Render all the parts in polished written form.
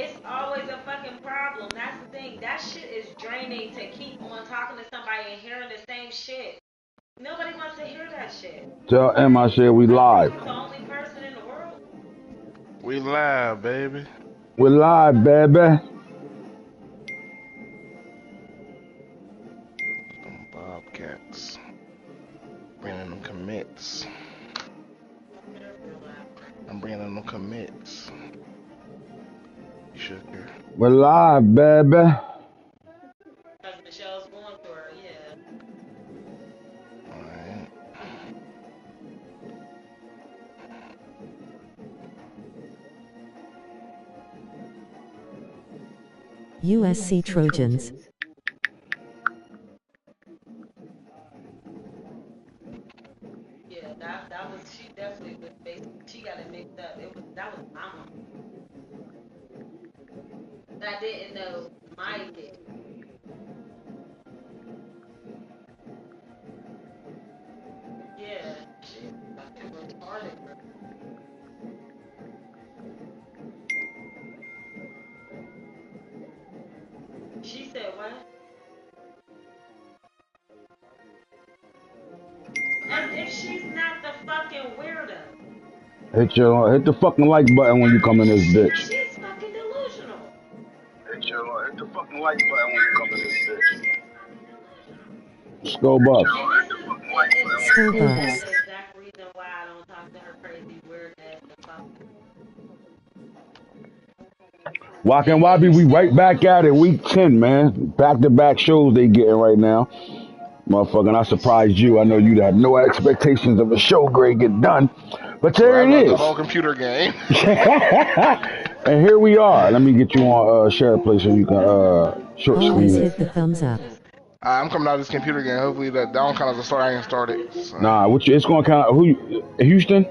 It's always a fucking problem. That's the thing. That shit is draining to keep on talking to somebody and hearing the same shit. Nobody wants to hear that shit. Tell Em I said we live. I'm the only person in the world. We live, baby. We're live, baby. Them Bobcats. Bringing them commits. I'm bringing them commits. You should hear. We're live, baby. Because Michelle's going through her, yeah. Alright. USC Trojans. Yeah, that was, she definitely was basically, she got it mixed up. That was mama. I didn't know my dick. Yeah, she's fucking retarded. She said what? As if she's not the fucking weirdo. Hit the fucking like button when you come in this bitch. She's fucking delusional. Hit the fucking like button when you come in this bitch. Skull Buff. School That's bus. the exact reason why I don't talk to her crazy weird ass. Walk and Wobby, we right back at it. Week 10, man. Back-to-back shows they getting right now. Motherfucking, I surprised you. I know you had no expectations of a show grade get done. But there it is. The whole computer game. And here we are. Let me get you on share play so you can short Always screen hit it. the thumbs up. I'm coming out of this computer game. Hopefully that don't count as a start. I ain't started. So. Nah, it's going to count. Houston?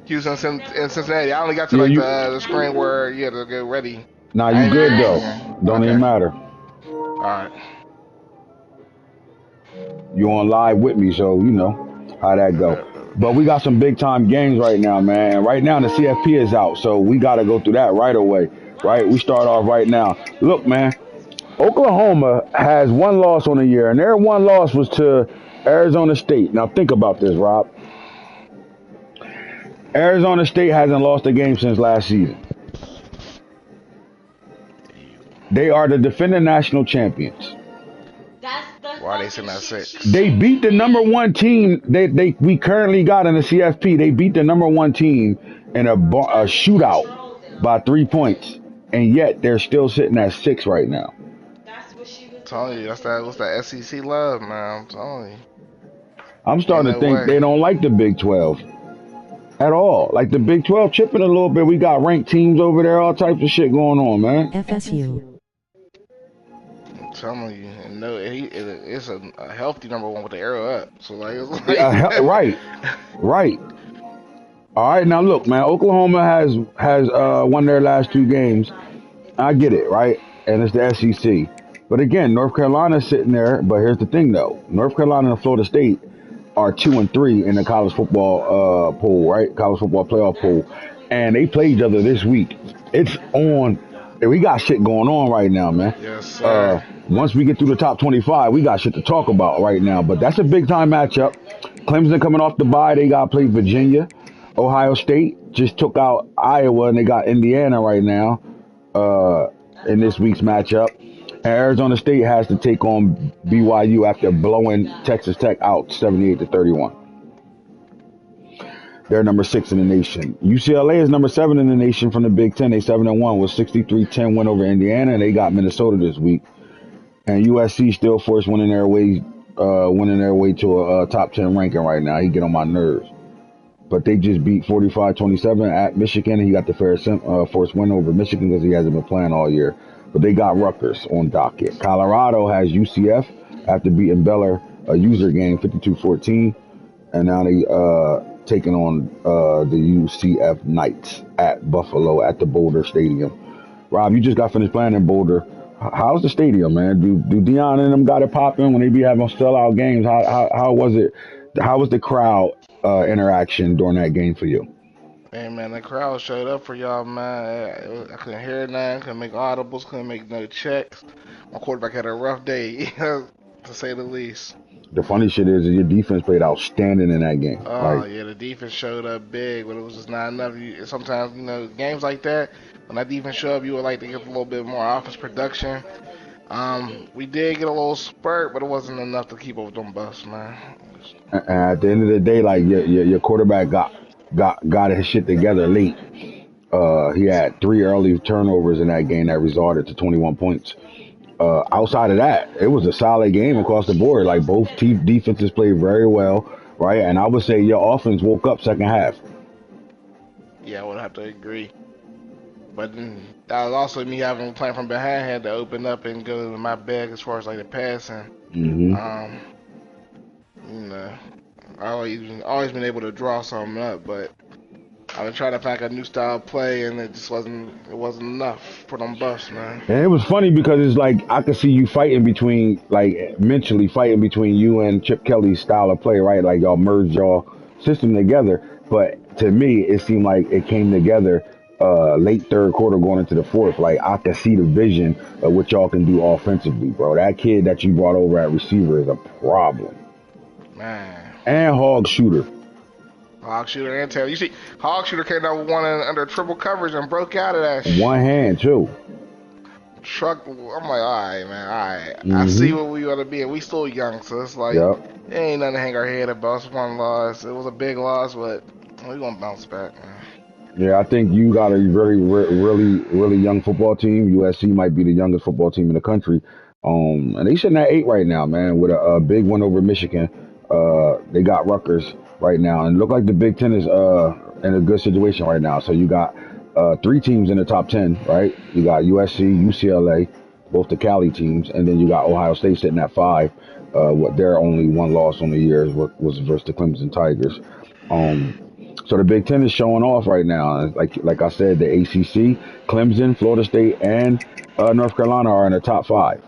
Houston and Cincinnati. I only got to Yeah, the screen where you had to get ready. Nah, you good though. Don't even matter. Alright. You on live with me, so you know how that go. But we got some big time games right now, man. And right now the CFP is out, so we got to go through that right away. Right? We start off right now. Look, man. Oklahoma has one loss on the year, and their one loss was to Arizona State. Now think about this, Rob. Arizona State hasn't lost a game since last season. They are the defending national champions. Why are they sitting at 6? They beat the number one team we currently got in the CFP. They beat the number one team in a shootout by 3 points, and yet they're still sitting at 6 right now. I'm telling you, what's that SEC love, man? I'm telling you. I'm starting to think they don't like the Big 12 at all. Like the Big 12 chipping a little bit. We got ranked teams over there, all types of shit going on, man. FSU. I'm telling you, and no, it's a healthy number one with the arrow up. So like, it's like right. All right, now look, man. Oklahoma has won their last 2 games. I get it, right? And it's the SEC. But again, North Carolina's sitting there. But here's the thing, though: North Carolina and Florida State are 2 and 3 in the college football poll, right? College football playoff poll, and they play each other this week. It's on. We got shit going on right now, man. Yes, sir. Once we get through the top 25, we got shit to talk about right now. But that's a big time matchup. Clemson coming off the bye, they got to play Virginia. Ohio State just took out Iowa, and they got Indiana right now in this week's matchup. And Arizona State has to take on BYU after blowing Texas Tech out 78-31. They're number 6 in the nation. UCLA is number 7 in the nation from the Big Ten. They 7-1 with 63-10 win over Indiana, and they got Minnesota this week. And USC still forced winning their way to a top 10 ranking right now. He get on my nerves. But they just beat 45-27 at Michigan. He got the forced win over Michigan because he hasn't been playing all year. But they got Rutgers on docket. Colorado has UCF after beating Baylor a user game 52-14. And now they taking on the UCF Knights at Buffalo at the Boulder Stadium. Rob, you just got finished playing in Boulder. How's the stadium, man? Do Dion and them got it popping when they be having sellout games? How was it? How was the crowd interaction during that game for you? Hey man, the crowd showed up for y'all, man. I couldn't hear nothing, couldn't make audibles, couldn't make no checks. My quarterback had a rough day, to say the least. The funny shit is your defense played outstanding in that game. Oh Like, yeah, the defense showed up big, but it was just not enough. Sometimes, games like that, when that defense show up, you would like to get a little bit more offense production. We did get a little spurt, but it wasn't enough to keep up with them busts, man. and at the end of the day, like your quarterback got his shit together late. He had 3 early turnovers in that game that resulted to 21 points. Outside of that, it was a solid game across the board. Like both team defenses played very well, right? And I would say your offense woke up second half. Yeah, I would have to agree. But then that was also me having playing from behind, had to open up and go to my bag as far as like the passing. Hmm. Um, you know, I always been able to draw something up, but I've been trying to find a new style of play, and it wasn't enough for them busts, man. And it was funny because it's like I could see you fighting between, like mentally fighting between you and Chip Kelly's style of play, right? Like y'all merged y'all system together. But to me, it seemed like it came together late third quarter going into the fourth. Like I could see the vision of what y'all can do offensively, bro. That kid that you brought over at receiver is a problem. Man, And hog shooter. Hog Shooter and Taylor. You see, Hog Shooter came out with one under triple coverage and broke out of that One hand too. truck. I'm like, all right, man, all right. I see Hmm. what we ought to be, and we still young, so it's like, Yep. it ain't nothing to hang our head about. It's one loss. It was a big loss, but we gonna bounce back, man. Yeah, I think you got a really young football team. USC might be the youngest football team in the country. And they sitting at 8 right now, man, with a big one over Michigan. They got Rutgers right now, and look like the Big Ten is in a good situation right now. So you got 3 teams in the top 10, right? You got USC, UCLA, both the Cali teams, and then you got Ohio State sitting at 5. What their only one loss on the year was versus the Clemson Tigers. Um, so the Big Ten is showing off right now. Like I said, the ACC, Clemson, Florida State, and North Carolina are in the top 5.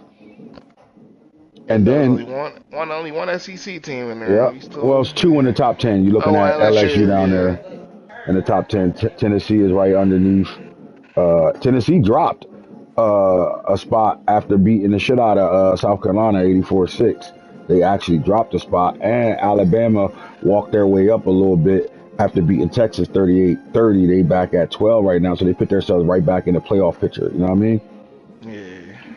And And there was then, only one SEC team in there, yeah, and we well, still, it's 2 in the top 10. You're looking oh, at LSU LSU, down yeah. there in the top 10. Tennessee is right underneath. Tennessee dropped a spot after beating the shit out of South Carolina 84-6. They actually dropped a spot, and Alabama walked their way up a little bit after beating Texas 38-30. They back at 12 right now, so they put themselves right back in the playoff picture. You know what I mean? Yeah.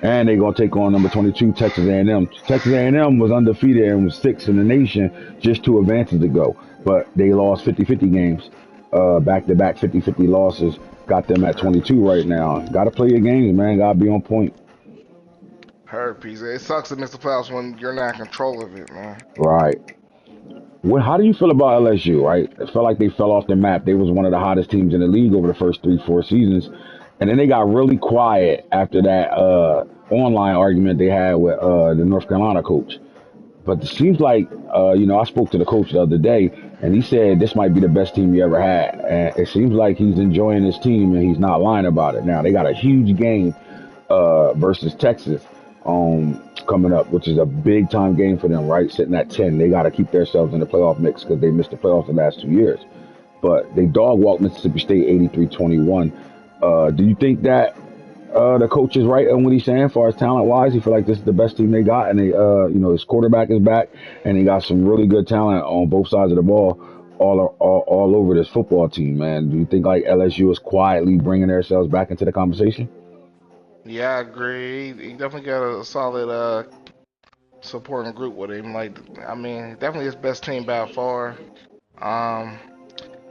And they're gonna take on number 22 Texas A&M. Texas A&M was undefeated and was 6th in the nation just 2 advances ago, but they lost 50-50 games, back-to-back 50-50 losses. Got them at 22 right now. Got to play your games, man. Got to be on point. Heard, piece. It sucks to miss the playoffs when you're not in control of it, man. Right. How do you feel about LSU? Right, it felt like they fell off the map. They was one of the hottest teams in the league over the first 3-4 seasons, and then they got really quiet after that online argument they had with the North Carolina coach. But it seems like, I spoke to the coach the other day, and he said this might be the best team he ever had. And it seems like he's enjoying his team, and he's not lying about it. Now, they got a huge game versus Texas coming up, which is a big time game for them, right? Sitting at 10. They got to keep themselves in the playoff mix because they missed the playoffs the last 2 years. But they dog walked Mississippi State 83-21. Do you think that the coach is right on what he's saying as far as talent wise? He feel like this is the best team they got, and they, his quarterback is back, and he got some really good talent on both sides of the ball, all over this football team, man. Do you think like LSU is quietly bringing themselves back into the conversation? Yeah, I agree. He definitely got a solid supporting group with him. Like, I mean, definitely his best team by far. Um,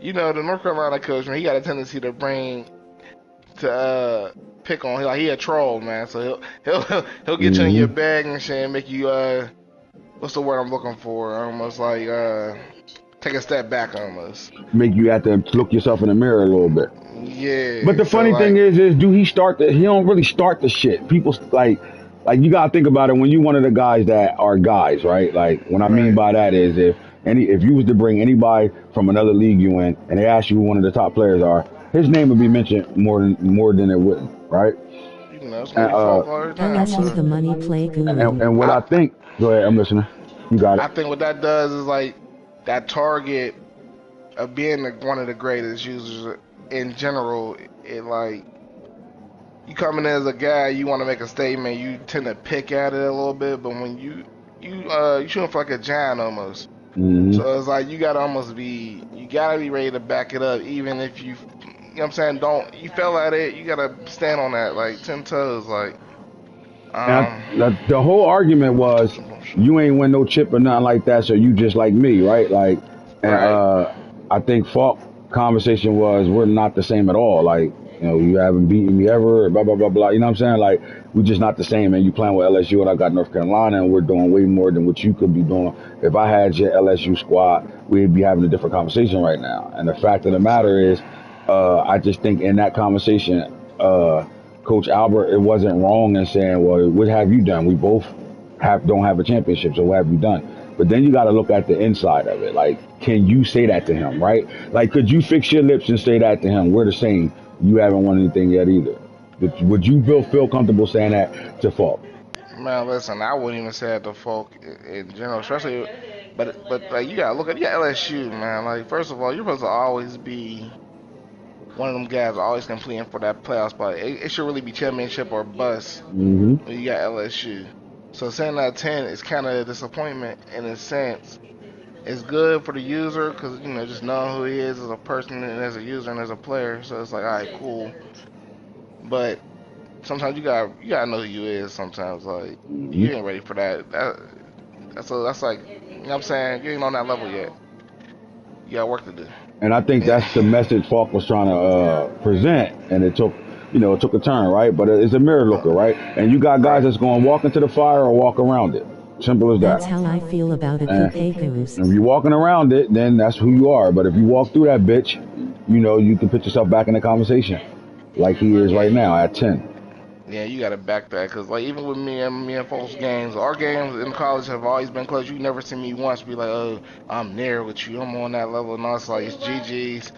the North Carolina coach, man, he got a tendency to pick on. He a troll, man. So he'll get you in your Hmm. bag and shit, and make you what's the word I'm looking for? Almost like take a step back, almost. Make you have to look yourself in the mirror a little bit. But Yeah. the So funny thing like, is do he start the? He don't really start the shit. People like you gotta think about it when you one of the guys that are guys, right? Like what I mean right. by that is if you was to bring anybody from another league you in and they ask you who one of the top players are, his name would be mentioned more than it wouldn't, right? It's gonna And be fought all the time. LSU the So money play guru. and what I I think. Go ahead, I'm listening. You got it. I think what that does is like that target of being one of the greatest users in general, it like you coming as a guy, you want to make a statement, you tend to pick at it a little bit, but when you shooting for like a giant almost. Mm-hmm. So it's like you gotta be ready to back it up, even if you know what I'm saying, don't, you fell at it, you gotta stand on that, like 10 toes, like, And the whole argument was you ain't win no chip or nothing like that, so you just like me, right? Like, and right, I think Falk conversation was we're not the same at all. Like, you know, you haven't beaten me ever, blah blah blah blah. You know what I'm saying? Like, we just not the same. And you playing with LSU, and I got North Carolina, and we're doing way more than what you could be doing. If I had your LSU squad, we'd be having a different conversation right now. And the fact of the matter is, I just think in that conversation, Coach Albert, it wasn't wrong in saying, well, what have you done? We both don't have a championship, so what have you done? But then you got to look at the inside of it. Like, can you say that to him, right? Like, could you fix your lips and say that to him? We're the same. You haven't won anything yet either. Would you feel comfortable saying that to Falk? man, listen, I wouldn't even say that to folk in general, especially, but like you gotta look at, LSU, man, like, first of all, you're supposed to always be one of them guys always completing for that playoff spot. It should really be championship or bust Mm-hmm. when you got LSU. So saying that 10 is kind of a disappointment in a sense. It's good for the user because, you know, just knowing who he is as a person and as a user and as a player. So it's like, all right, cool. But sometimes you gotta know who you is. Sometimes, like, Mm-hmm. you ain't ready for that. That's like, you know what I'm saying, you ain't on that level yet. You got work to do. And I think Yeah, that's the message Falk was trying to present, and it took, it took a turn, right? But it's a mirror looker, right? And you got guys right. that's going to walk into the fire or walk around it. Simple as That's that. how I feel about it, And okay, goose. if you're walking around it, then that's who you are. But if you walk through that bitch, you can put yourself back in the conversation, like he is Yeah, right now at 10. yeah, you gotta back that because, like, even with me and folks' games, our games in college have always been close. You never see me once be like, oh, I'm there with you, I'm on that level, and all. It's like it's GG's.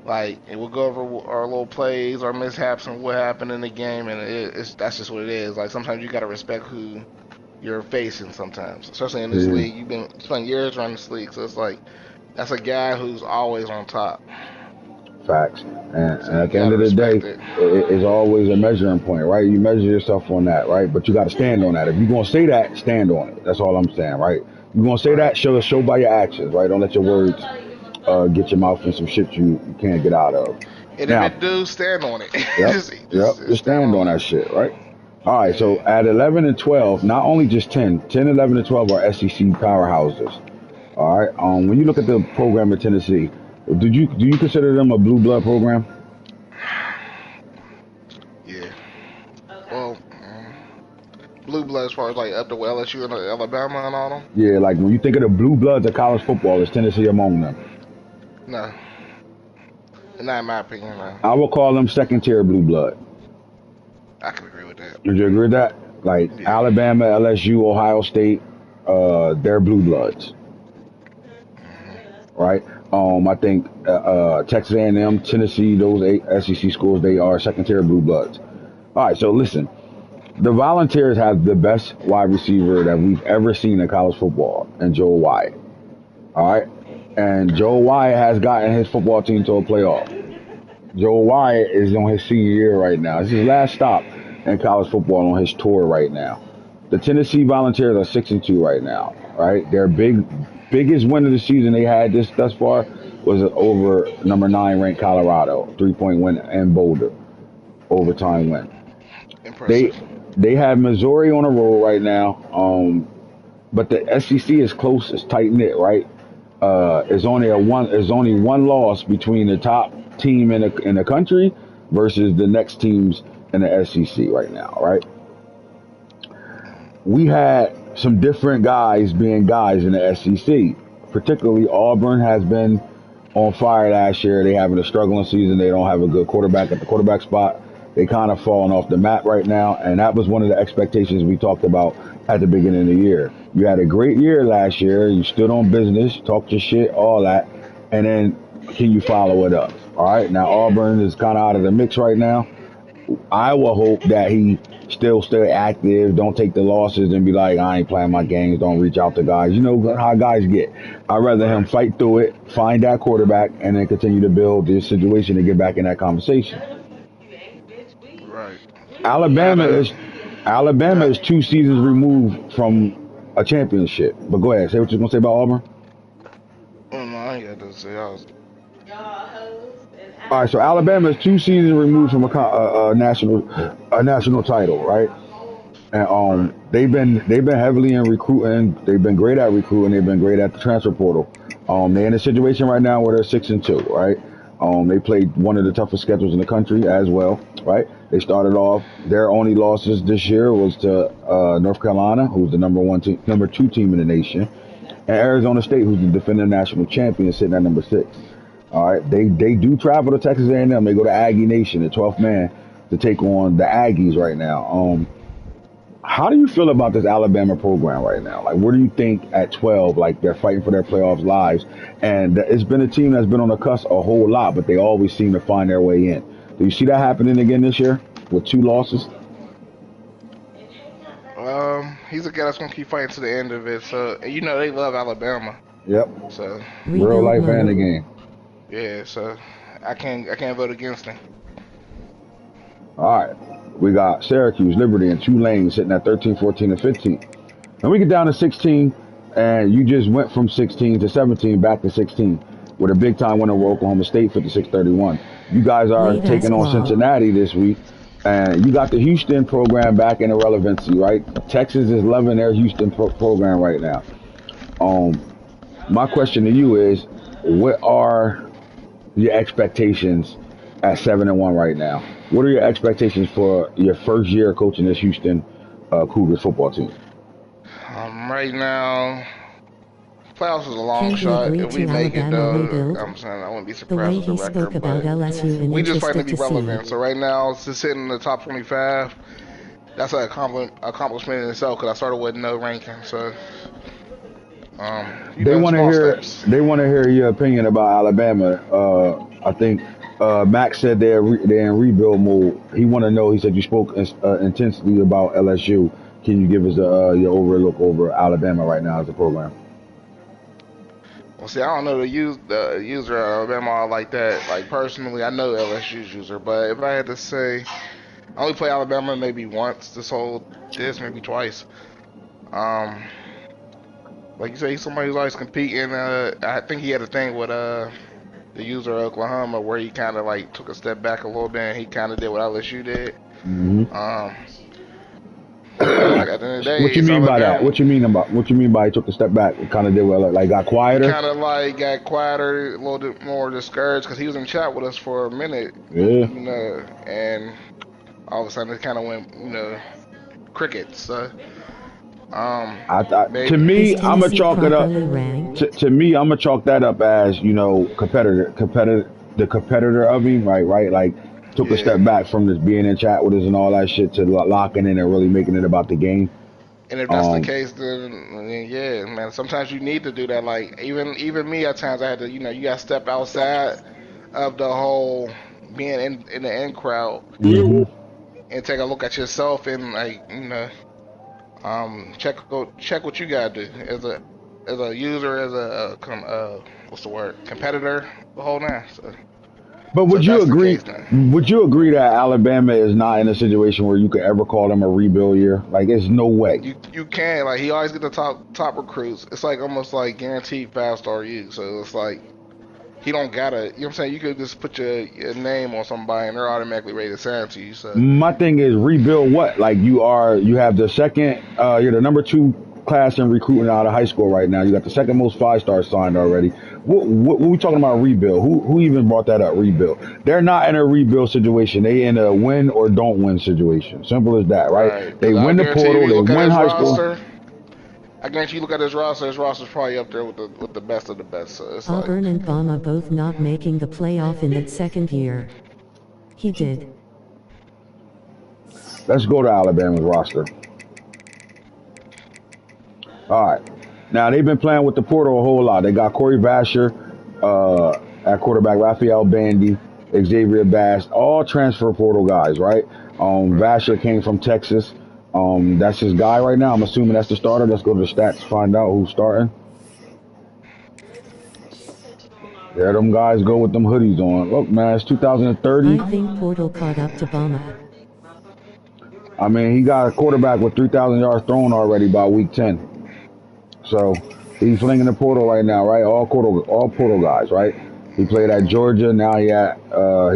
Like, and we'll go over our little plays, our mishaps, and what happened in the game, and it's that's just what it is. Like, sometimes you gotta respect who you're facing. Sometimes, especially in this Yeah. league, you've been spending years running this league, so it's like that's a guy who's always on top. Facts. And So you at the end gotta of the day, respect it. it's always a measuring point, right? You measure yourself on that, right? But you got to stand on that. If you're going to say that, stand on it. That's all I'm saying, right? You're going to say Right. that, show by your actions, right? Don't let your words get your mouth in some shit you can't get out of. And if Now, it do, stand on it. yep, just, yep, just, just just stand stand on on it. that shit, right? All right, so Yeah. at 11 and 12, not only just 10, 11, and 12 are SEC powerhouses. All right. When you look at the program in Tennessee, do you consider them a blue blood program? Yeah. Well, blue blood as far as like up to LSU and Alabama and all them. Yeah, like when you think of the blue bloods of college football, is Tennessee among them? No, not in my opinion. No, I will call them second tier blue blood. I can agree with that. Would you agree with that? Like Yeah. Alabama, LSU, Ohio State, they're blue bloods, right? I think Texas A&M, Tennessee, those eight SEC schools, they are second tier blue bloods. All right, so listen, the Volunteers have the best wide receiver that we've ever seen in college football, and Joe Wyatt. All right, and Okay. Joe Wyatt has gotten his football team to a playoff. Joe Wyatt is on his senior year right now. It's his last stop in college football on his tour right now. The Tennessee Volunteers are 6-2 right now. Right, their biggest win of the season they had this thus far was over number 9 ranked Colorado, 3-point win in Boulder, overtime win. They Impressive. they have Missouri on a roll right now. But the SEC is close, it's tight knit, right? There's only one loss between the top team in the country versus the next teams in the SEC right now, right? We had some different guys being guys in the SEC. Particularly Auburn has been on fire last year. They having a struggling season. They don't have a good quarterback at the quarterback spot. They kind of falling off the map right now, and that was one of the expectations we talked about at the beginning of the year. You had a great year last year. You stood on business, talked your shit, all that, and then can you follow it up? All right. Now Auburn is kind of out of the mix right now. I will hope that he still stay active, don't take the losses and be like, I ain't playing my games, don't reach out to guys. You know how guys get. I'd rather him fight through it, find that quarterback, and then continue to build this situation to get back in that conversation. Right. Alabama Gotta, is Alabama gotta, is 2 seasons removed from a championship. But go ahead, say what you're gonna say about Auburn. oh no, I ain't got to say. Y'all hoes and All right, so Alabama is 2 seasons removed from a national title, right? And Right. they've been heavily in recruiting. They've been great at recruiting. They've been great at the transfer portal. They're in a situation right now where they're 6-2, right? They played one of the toughest schedules in the country as well, right? They started off their only losses this year was to North Carolina, who's the number 2 team in the nation, and Arizona State, who's the defending national champion, sitting at number 6. All right, they do travel to Texas A&M. They go to Aggie Nation, the 12th man, to take on the Aggies right now. How do you feel about this Alabama program right now? Like, where do you think at 12, like, they're fighting for their playoffs lives? And it's been a team that's been on the cusp a whole lot, but they always seem to find their way in. Do you see that happening again this year with 2 losses? He's a guy that's gonna keep fighting to the end of it. So you know they love Alabama. Yep. So Real Rebuild life and the mode. game. yeah. So I can't vote against him. All right. We got Syracuse, Liberty, and Tulane sitting at 13, 14, and 15. And we get down to 16, and you just went from 16 to 17 back to 16 with a big time win over Oklahoma State, 56-31. You guys are Late ass taking on squall. Cincinnati this week, and you got the Houston program back in irrelevancy, right? Texas is loving their Houston program right now. My question to you is, what are your expectations at 7-1 right now? What are your expectations for your first year coaching this Houston Cougars football team? Right now, playoffs is a long Can he shot. agree If we to make it, Alabama though, rebuild? I'm saying I wouldn't be The surprised way with the he spoke record. about But LSU and we just fighting to interested be to see. relevant. So right now, to sit in the top 25, that's an accomplishment in itself. Because I started with no ranking. So, They want to small hear steps. your opinion about Alabama. I think Max said they're in rebuild mode. He want to know. He said you spoke intensely about LSU. Can you give us your overlook over Alabama right now as a program? Well, see, I don't know the user of Alabama like that. Like personally, I know LSU's user, but if I had to say, I only play Alabama maybe once maybe twice. Um, like you say, he's somebody who's always competing. I think he had a thing with the user of Oklahoma where he kind of like took a step back a little bit and he kind of did what LSU did. Mm-hmm. But like at the end of the day, What you it's mean by that? Alabama. What you mean by he took a step back? It kind of did well, like got He quieter. kind of like got quieter, a little bit more discouraged because he was in chat with us for a minute, Yeah. and all of a sudden it kind of went, crickets. So, To maybe. me, Is I'm gonna Tennessee chalk it up. properly ranked? To me, I'm gonna chalk that up as the competitor of him, right? Like took a Yeah. step back from just being in chat with us and all that shit to locking in and really making it about the game. And if that's the case, then yeah, man. Sometimes you need to do that. Like even me, at times I had to, you got to step outside of the whole being in the in crowd Mm-hmm. and take a look at yourself and like check what you gotta do as a user, as what's the word, competitor, the whole nine. But So would if you that's the agree? case, then Would you agree that Alabama is not in a situation where you could ever call them a rebuild year? Like, there's no way. you can, like, he always get the top recruits. It's like almost like guaranteed 5-star use. So it's like he don't gotta, you know what I'm saying? You could just put your name on somebody and they're automatically ready to sign to you. So My thing is rebuild what? Like you have the second, you're the number 2 class in recruiting out of high school right now. You got the second most 5-star signed already. What we talking about rebuild? Who even brought that up? Rebuild? They're not in a rebuild situation. They in a win or don't win situation. Simple as that, right? They because I win the guarantee you, portal. you They look at win his high school. roster. I guarantee you look at his roster. His roster's probably up there with the best of the best. So it's like Auburn and Bama both not making the playoff in that second year. He did. Let's go to Alabama's roster. All right. Now they've been playing with the portal a whole lot. They got Corey Vasher at quarterback, Raphael Bandy Xavier Bass, all transfer portal guys, right? Right. Vasher came from Texas. That's his guy right now. I'm assuming that's the starter. Let's go to the stats to find out who's starting. There them guys go with them hoodies on. Look, man, it's 2030. I think Portal caught up to Bama. I mean, he got a quarterback with 3,000 yards thrown already by week 10. So he's flinging the portal right now, right? All portal guys, right? He played at Georgia. Now he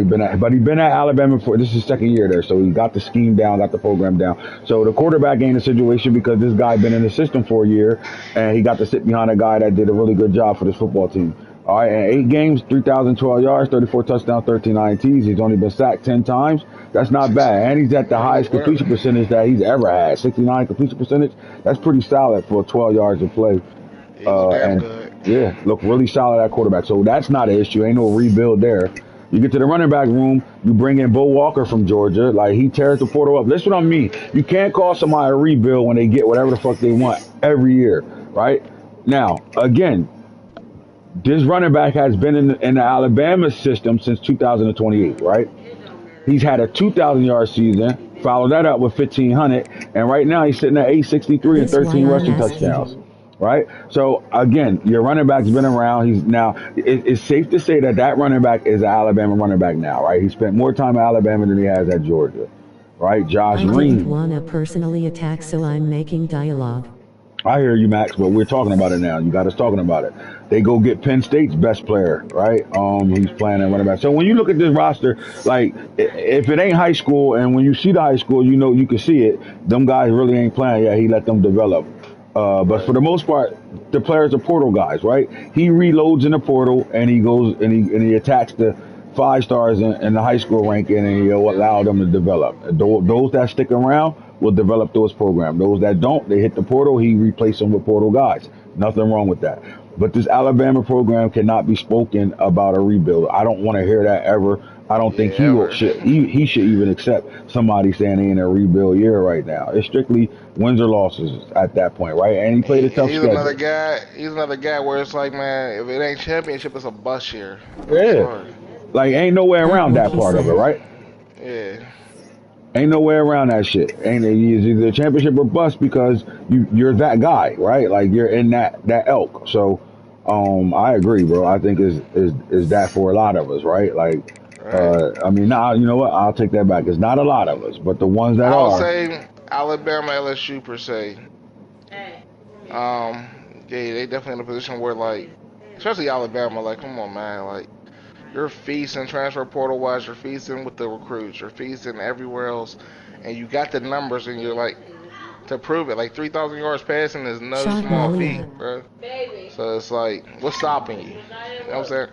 been at Alabama for this is his second year there. So he got the scheme down, got the program down. So the quarterback ain't a situation because this guy been in the system for a year, and he got to sit behind a guy that did a really good job for this football team. All right, and 8 games, 3,012 yards, 34 touchdowns, 13 INTs. He's only been sacked 10 times. That's not bad. And he's at the highest completion percentage that he's ever had. 69 completion percentage. That's pretty solid for 12 yards of play. He's damn And good. yeah, look really solid at quarterback. So that's not an issue. Ain't no rebuild there. You get to the running back room, you bring in Bo Walker from Georgia. Like, he tears the portal up. That's what I mean. You can't call somebody a rebuild when they get whatever the fuck they want every year, right? Now, again, this running back has been in the Alabama system since 2028, right? He's had a 2,000-yard season, followed that up with 1,500, and right now he's sitting at 863 and That's why 13 I'm rushing asking. touchdowns, right? So again, your running back's been around. He's now. It's safe to say that running back is an Alabama running back now, right? He spent more time at Alabama than he has at Georgia, right? Josh I didn't Green. want to personally attack, so I'm making dialogue. I hear you, Max, but we're talking about it now. You got us talking about it. They go get Penn State's best player, right? He's playing at running back. So when you look at this roster, like, if it ain't high school, and when you see the high school, you know you can see it. Them guys really ain't playing yet. He let them develop. But for the most part, the players are portal guys, right? He reloads in the portal, and he goes and he attacks the 5 stars in the high school ranking, and he'll allow them to develop. Those that stick around will develop those programs. Those that don't, they hit the portal, he replaces them with portal guys. Nothing wrong with that. But this Alabama program cannot be spoken about a rebuild. I don't want to hear that ever. I don't think he should even accept somebody saying they in a rebuild year right now. It's strictly wins or losses at that point, right? And he played a tough schedule. He's another guy where it's like, man, if it ain't championship, it's a bust year. Yeah. Like, ain't no way around that part of it, right? Yeah. Ain't no way around that shit. Ain't it's either championship or bust because you're that guy, right? Like, you're in that elk. So, I agree, bro. I think is that for a lot of us, right? Like, I mean, you know what? I'll take that back. It's not a lot of us, but the ones that I'll are. say Alabama, LSU per se. Hey. Yeah, they definitely in a position where, like, especially Alabama, like, come on, man, like, you're feasting transfer portal wise, you're feasting with the recruits, you're feasting everywhere else, and you got the numbers, and you're like, to prove it, like 3,000 yards passing is no small feat, bro. So it's like, what's stopping you? You know what I'm saying?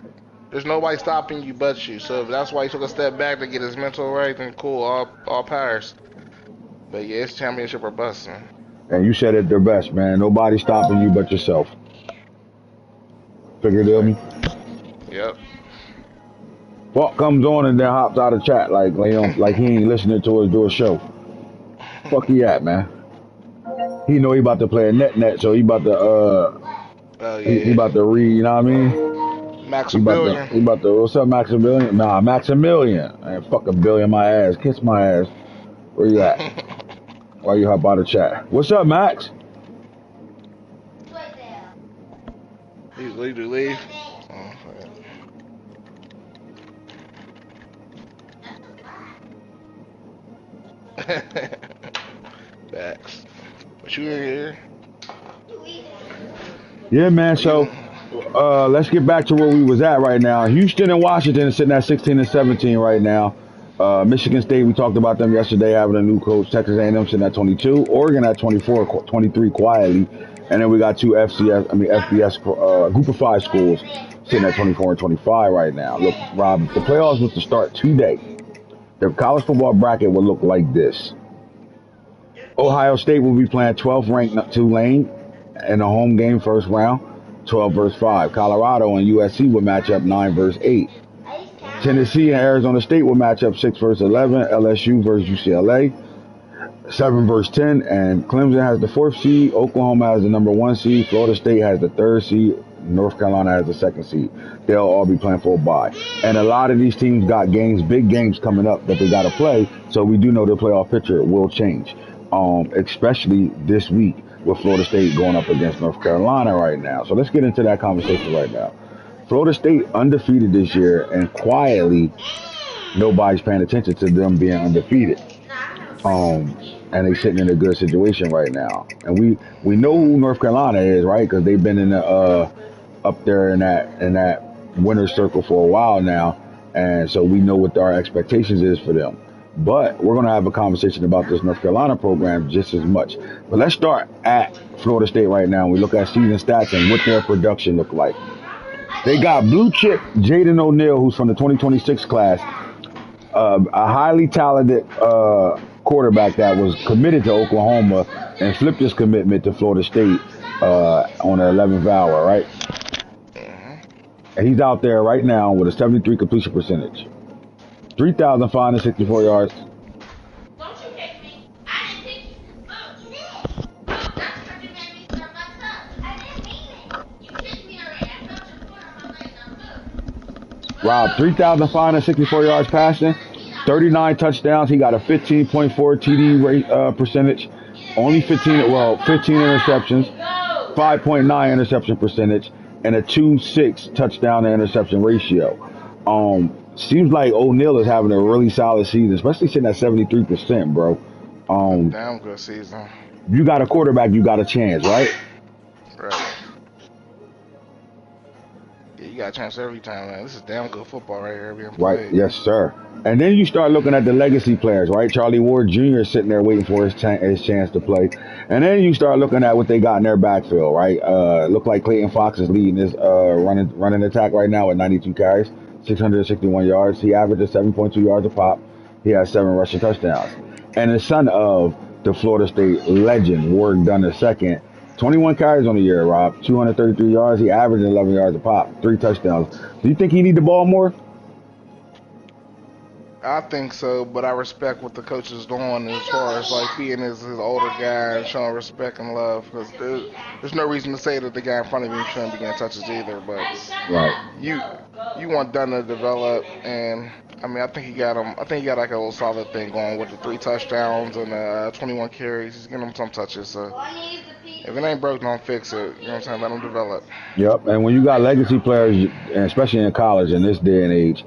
There's nobody stopping you but you. So if that's why he took a step back to get his mental right, then cool, all powers. But yeah, it's championship or bust, man. And you said it the best, man. Nobody stopping you but yourself. Figured it me. Yep. Fuck comes on and then hops out of chat like he ain't listening to us do a show. Fuck he at, man. He know he about to play a net, so he about to he about to read, you know what I mean? Maximilian. He about to what's up, Maximilian? Nah, Maximilian. Man, fuck a billion my ass. Kiss my ass. Where you at? Why you hop out of chat? What's up, Max? He's leave to leave. Facts. What you in here? Yeah, man. So, let's get back to where we was at right now. Houston and Washington are sitting at 16 and 17 right now. Michigan State, we talked about them yesterday, having a new coach. Texas A&M sitting at 22. Oregon at 24, 23 quietly. And then we got two FBS group of 5 schools sitting at 24 and 25 right now. Look, Rob, the playoffs was to start today. The college football bracket will look like this. Ohio State will be playing 12th ranked Tulane in a home game first round, 12 versus 5. Colorado and USC will match up 9 versus 8. Tennessee and Arizona State will match up 6 versus 11. LSU versus UCLA, 7 versus 10. And Clemson has the 4th seed. Oklahoma has the number 1 seed. Florida State has the 3rd seed. North Carolina has the 2nd seed. They'll all be playing for a bye. And a lot of these teams got games, big games coming up that they got to play. So we do know the playoff picture will change, especially this week with Florida State going up against North Carolina right now. So let's get into that conversation right now. Florida State undefeated this year, and quietly nobody's paying attention to them being undefeated. And they sitting in a good situation right now. And we know who North Carolina is, right? Because they've been in the up there in that winner's circle for a while now, and so we know what our expectations is for them. But we're gonna have a conversation about this North Carolina program just as much. But let's start at Florida State right now. We look at season stats and what their production look like. They got blue chip Jaden O'Neal, who's from the 2026 class, a highly talented quarterback that was committed to Oklahoma and flipped his commitment to Florida State on the 11th hour, right? And he's out there right now with a 73 completion percentage, 3,564 yards. Don't you kick me. I didn't kick you. Look, you did. That's because you made me start mess up. I didn't mean it. You kicked me already. I felt your foot on my leg. Now look. Rob, 3,564 yards passing, 39 touchdowns. He got a 15.4 TD rate percentage, only 15 interceptions, 5.9 interception percentage, and a 2.6 touchdown to interception ratio. Seems like O'Neal is having a really solid season, especially sitting at 73%, bro. Damn good season. You got a quarterback, you got a chance, right? Right. Yeah, you got a chance every time, man. This is damn good football right here being played. Right, yes, sir. And then you start looking at the legacy players, right? Charlie Ward Jr. sitting there waiting for his chance to play. And then you start looking at what they got in their backfield, right? Look like Clayton Fox is leading this running attack right now with 92 carries, 661 yards. He averages 7.2 yards a pop. He has 7 rushing touchdowns. And the son of the Florida State legend, Ward Dunn II, 21 carries on the year, Rob, 233 yards. He averaged 11 yards a pop, 3 touchdowns. Do you think he need the ball more? I think so, but I respect what the coach is doing as far as like being his older guy and showing respect and love. Because there's no reason to say that the guy in front of him shouldn't be getting touches either. But right, you want Dunn to develop, and I mean I think he got him. I think he got like a little solid thing going with the 3 touchdowns and 21 carries. He's getting him some touches. So if it ain't broke, don't fix it. You know what I'm saying? Let him develop. Yep, and when you got legacy players, and especially in college in this day and age,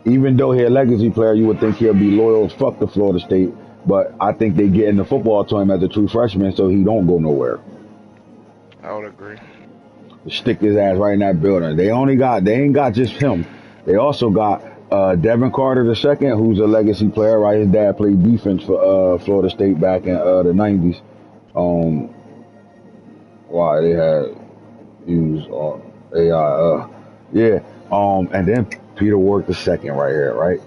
even though he's a legacy player, you would think he'll be loyal as fuck to Florida State. But I think they get in the football to him as a true freshman so he don't go nowhere. I would agree. Stick his ass right in that building. They ain't got just him. They also got Devin Carter II, who's a legacy player, right? His dad played defense for Florida State back in the 90s. Why they had used AI. Yeah. And then Peter Ward II right here, right?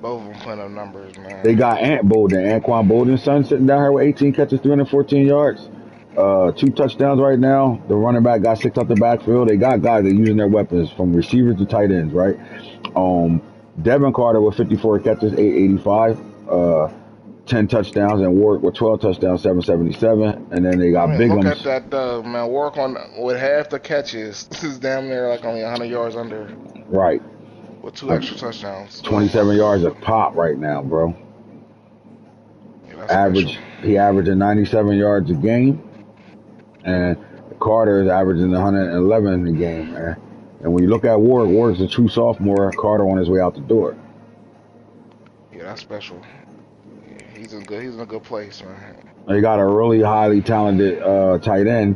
Both of them putting up numbers, man. They got Anquan Bolden's son, sitting down here with 18 catches, 314 yards, 2 touchdowns right now. The running back got 6 out the backfield. They got guys that are using their weapons from receivers to tight ends, right? Devin Carter with 54 catches, 885, 10 touchdowns, and Warwick with 12 touchdowns, 777. And then they got Bigums. Look at that, man. Warwick with half the catches. This is damn near like only 100 yards under. Right. With 2 extra touchdowns. 27 yards a pop right now, bro. Yeah, he averaging 97 yards a game. And Carter is averaging 111 a game, man. And when you look at Ward's a true sophomore. Carter on his way out the door. Yeah, that's special. He's in a good place, man. They got a really highly talented tight end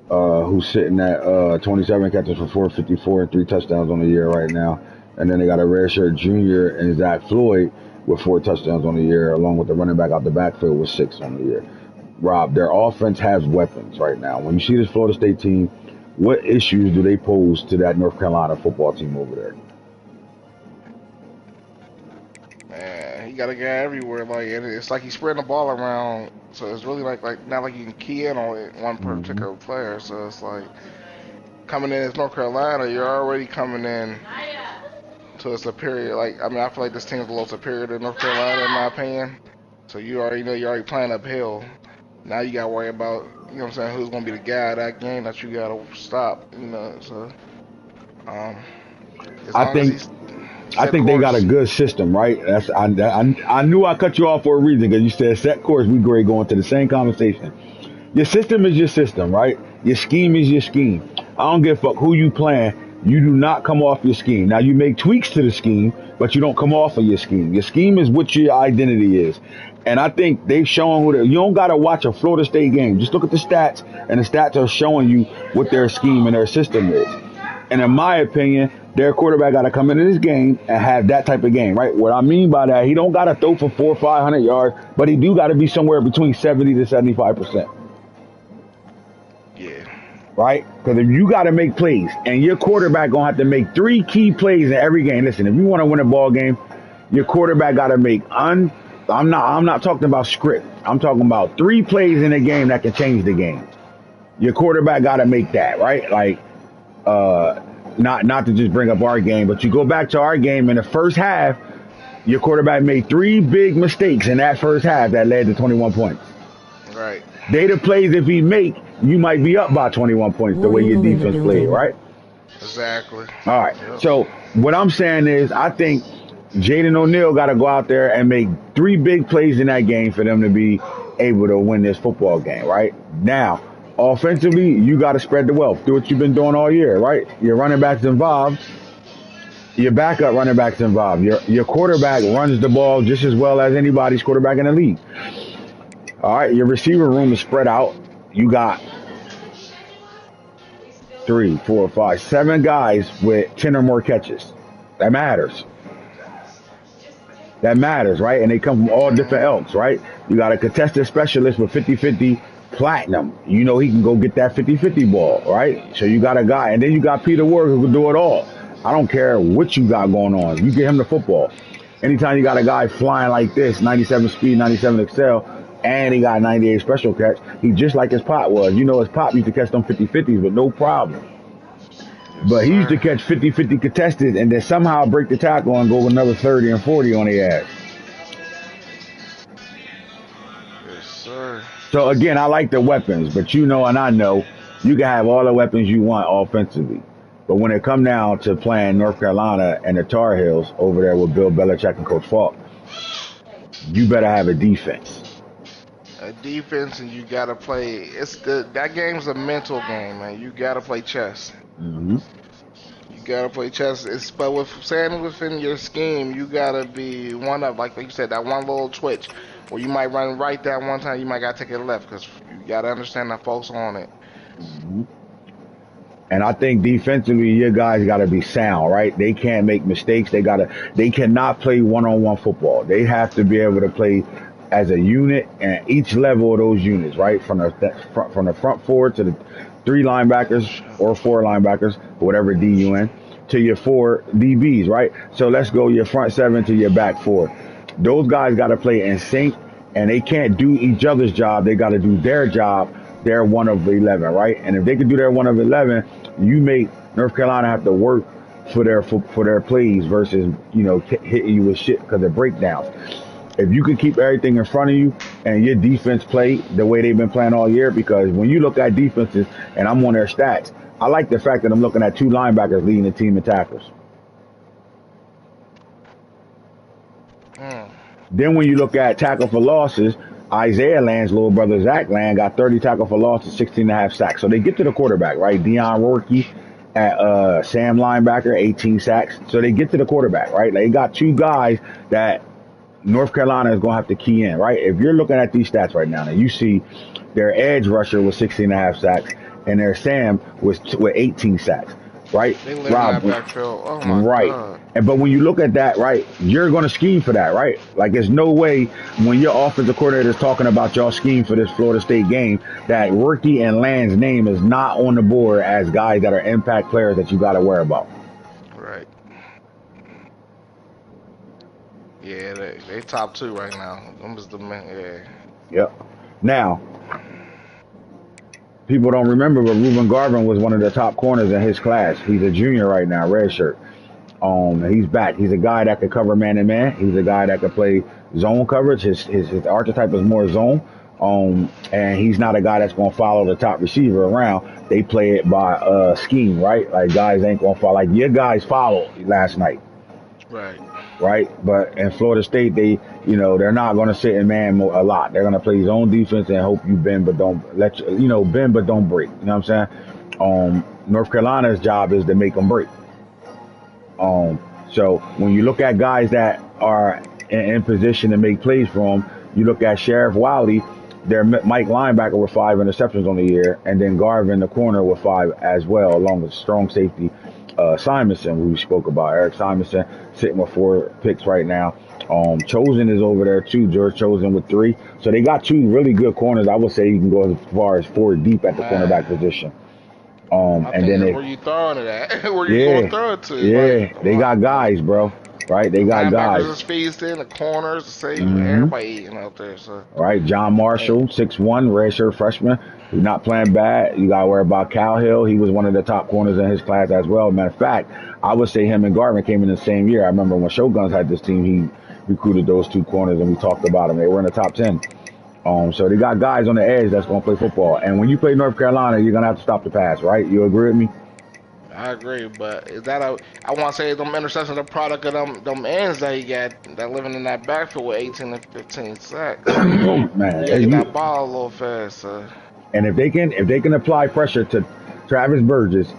who's sitting at 27 catches for 454 and 3 touchdowns on the year right now. And then they got a redshirt junior and Zach Floyd with 4 touchdowns on the year, along with the running back out the backfield with 6 on the year. Rob, their offense has weapons right now. When you see this Florida State team, what issues do they pose to that North Carolina football team over there? Man, he got a guy everywhere. Like it's like he's spreading the ball around. So it's really like not like you can key in on one particular player. So it's like coming in as North Carolina, you're already coming in to a superior. Like I mean, I feel like this team's a little superior to North Carolina in my opinion. So you already know you're already playing uphill. Now you got to worry about, you know what I'm saying, who's going to be the guy of that game that you got to stop, you know. So, um, as I long as think he's I set think they got a course, good system, right? I knew I cut you off for a reason because you said set course. We great going to the same conversation. Your system is your system, right? Your scheme is your scheme. I don't give a fuck who you playing. You do not come off your scheme. Now you make tweaks to the scheme, but you don't come off of your scheme. Your scheme is what your identity is. And I think they've shown you don't gotta watch a Florida State game. Just look at the stats, and the stats are showing you what their scheme and their system is. And in my opinion, their quarterback got to come into this game and have that type of game, right? What I mean by that, he don't got to throw for 400 or 500 yards, but he do got to be somewhere between 70 to 75%, yeah. right? Because if you got to make plays, and your quarterback gonna have to make 3 key plays in every game. Listen, if you want to win a ball game, your quarterback got to make I'm not talking about script. I'm talking about 3 plays in a game that can change the game. Your quarterback got to make that, right? Like. Not to just bring up our game, but you go back to our game in the first half, your quarterback made 3 big mistakes in that first half that led to 21 points. Right. They the plays if he make, you might be up by 21 points the War way your Eagle in the defense played, building. right? Exactly. All right. Yep. So what I'm saying is I think Jaden O'Neal got to go out there and make 3 big plays in that game for them to be able to win this football game, right? Now, offensively, you got to spread the wealth. Do what you've been doing all year, right? Your running backs involved. Your backup running backs involved. Your quarterback runs the ball just as well as anybody's quarterback in the league. All right, your receiver room is spread out. You got 3, 4, 5, 7 guys with 10 or more catches. That matters. That matters, right? And they come from all different elks, right? You got a contested specialist with 50-50 platinum. You know he can go get that 50-50 ball, right? So you got a guy, and then you got Peter Ward who can do it all. I don't care what you got going on. You get him the football. Anytime you got a guy flying like this, 97 speed, 97 excel, and he got 98 special catch, he just like his pop was. You know his pop used to catch them 50-50s with no problem. Yes, But he used to sir. catch 50-50 contested and then somehow break the tackle and go another 30 and 40 on the ass. Yes, sir. So again, I like the weapons, but you know and I know you can have all the weapons you want offensively. But when it come down to playing North Carolina and the Tar Heels over there with Bill Belichick and Coach Falk, you better have a defense. A defense, and you gotta play. That game's a mental game, man. You gotta play chess. Mm-hmm. You gotta play chess. But with saying within your scheme, you gotta be one of, like you said, that one little twitch where you might run right that one time, you might gotta take it left because you gotta understand that folks on it. Mm-hmm. And I think defensively, your guys got to be sound, right? They can't make mistakes. They cannot play one-on-one football. They have to be able to play as a unit and each level of those units, right? From the front 4 to the 3 linebackers or 4 linebackers, whatever D you in, to your 4 DBs, right? So let's go your front 7 to your back 4. Those guys got to play in sync, and they can't do each other's job. They got to do their job. They're 1 of 11, right? And if they can do their 1 of 11, you make North Carolina have to work for their plays versus, you know, hitting you with shit because of breakdowns. If you can keep everything in front of you and your defense play the way they've been playing all year, because when you look at defenses and I'm on their stats, I like the fact that I'm looking at 2 linebackers leading the team in tackles. Then when you look at tackle for losses, Isaiah Land's little brother, Zach Land, got 30 tackle for losses, 16 and a half sacks. So they get to the quarterback, right? Deion Rourke at Sam linebacker, 18 sacks. So they get to the quarterback, right? They got 2 guys that North Carolina is going to have to key in, right? If you're looking at these stats right now, you see their edge rusher was 16 and a half sacks, and their Sam was with 18 sacks, right? They live in that backfield. Oh my right. God. But when you look at that, right, you're going to scheme for that, right? Like, there's no way when your offensive coordinator is talking about y'all scheme for this Florida State game that Rookie and Land's name is not on the board as guys that are impact players that you got to worry about. Right. Yeah, they top 2 right now. Them is the man. Yeah. Yep. Now, people don't remember, but Reuben Garvin was one of the top corners in his class. He's a junior right now, red shirt. He's back. He's a guy that could cover man to man. He's a guy that could play zone coverage. His archetype is more zone. And he's not a guy that's going to follow the top receiver around. They play it by scheme, right? Like guys ain't going to follow. Like your guys followed last night, Right. right? But in Florida State, they're not going to sit in man a lot. They're going to play his own defense and hope you bend, but don't bend, but don't break. You know what I'm saying? North Carolina's job is to make them break. So when you look at guys that are in position to make plays for them, you look at Sheriff Wiley, their Mike linebacker with 5 interceptions on the year, and then Garvin the corner with 5 as well, along with strong safety Simonson, who we spoke about. Eric Simonson sitting with 4 picks right now. Chosen is over there too. George Chosen with 3. So they got 2 really good corners. I would say you can go as far as 4 deep at the cornerback position. And then where you throwing it at? Where you yeah, going to throw it to? yeah, they got guys, bro. Right, they got guys. Linebackers is phased in, the corners, the safety, everybody eating out there. So right, John Marshall, 6'1", redshirt freshman. He's not playing bad. You got to worry about Cal Hill. He was one of the top corners in his class as well. Matter of fact, I would say him and Garvin came in the same year. I remember when Shoguns had this team, he recruited those 2 corners, and we talked about them. They were in the top 10. So they got guys on the edge that's going to play football. And when you play North Carolina, you're going to have to stop the pass, right? You agree with me? I agree, but is that I want to say them interceptions are a product of them ends that he got that living in that backfield with 18 and 15 sacks. Man, yeah, get that ball a little fast. And if they can apply pressure to Travis Burgess,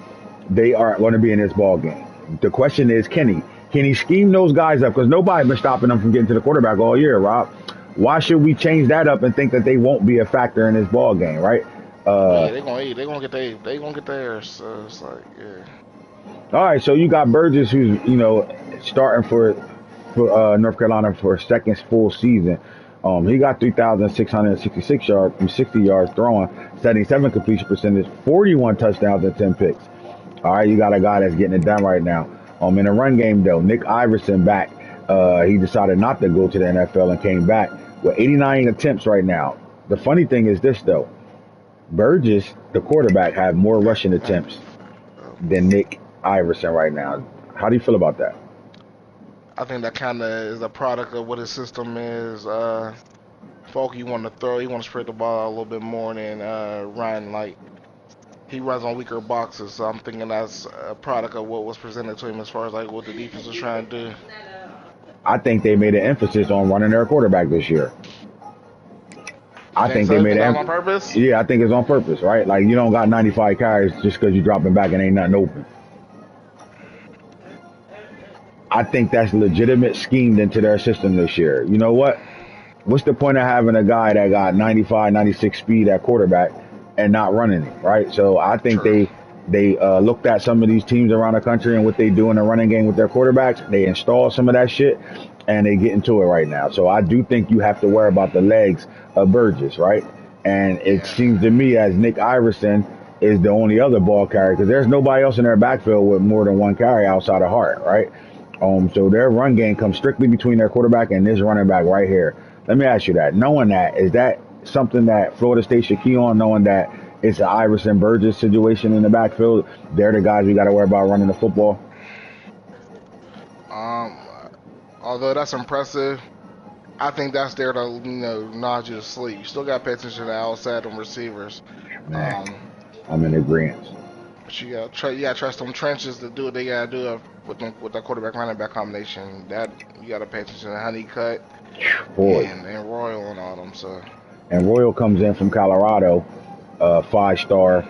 they are going to be in this ball game. The question is, can he scheme those guys up? Because nobody's been stopping them from getting to the quarterback all year, Rob. Why should we change that up and think that they won't be a factor in this ball game, right? They're gonna get theirs. So it's like, yeah. All right, so you got Burgess, who's starting for North Carolina for a second full season. He got 3,666 yards from 60 yards throwing, 77 completion percentage, 41 touchdowns and 10 picks. All right, you got a guy that's getting it done right now. In the run game though, Nick Iverson back. He decided not to go to the NFL and came back with 89 attempts right now. The funny thing is this though. Burgess, the quarterback, had more rushing attempts than Nick Iverson right now. How do you feel about that? I think that kind of is a product of what his system is. Folk, you want to throw, you want to spread the ball a little bit more than run. Like he runs on weaker boxes, so I'm thinking that's a product of what was presented to him as far as like what the defense was trying to do. I think they made an emphasis on running their quarterback this year. I think they made it on purpose. Yeah, I think it's on purpose, right? Like you don't got 95 carries just because you're dropping back and ain't nothing open. I think that's legitimate schemed into their system this year. You know what? What's the point of having a guy that got 95, 96 speed at quarterback and not running it, right? So I think they looked at some of these teams around the country and what they do in the running game with their quarterbacks. They install some of that shit and they get into it right now. So I do think you have to worry about the legs of Burgess, right? And it seems to me as Nick Iverson is the only other ball carrier because there's nobody else in their backfield with more than one carry outside of Hart, right? So their run game comes strictly between their quarterback and this running back right here. Let me ask you that. Knowing that, is that something that Florida State should key on, knowing that it's an Iverson Burgess situation in the backfield? They're the guys we got to worry about running the football. Although that's impressive, I think that's there to nod you to sleep. You still got to pay attention to outside them receivers. Man, I'm in agreement. But you got to trust them trenches to do what they got to do with that quarterback running back combination. That you got to pay attention to Honeycutt and Royal and all them. So. And Royal comes in from Colorado, 5-star,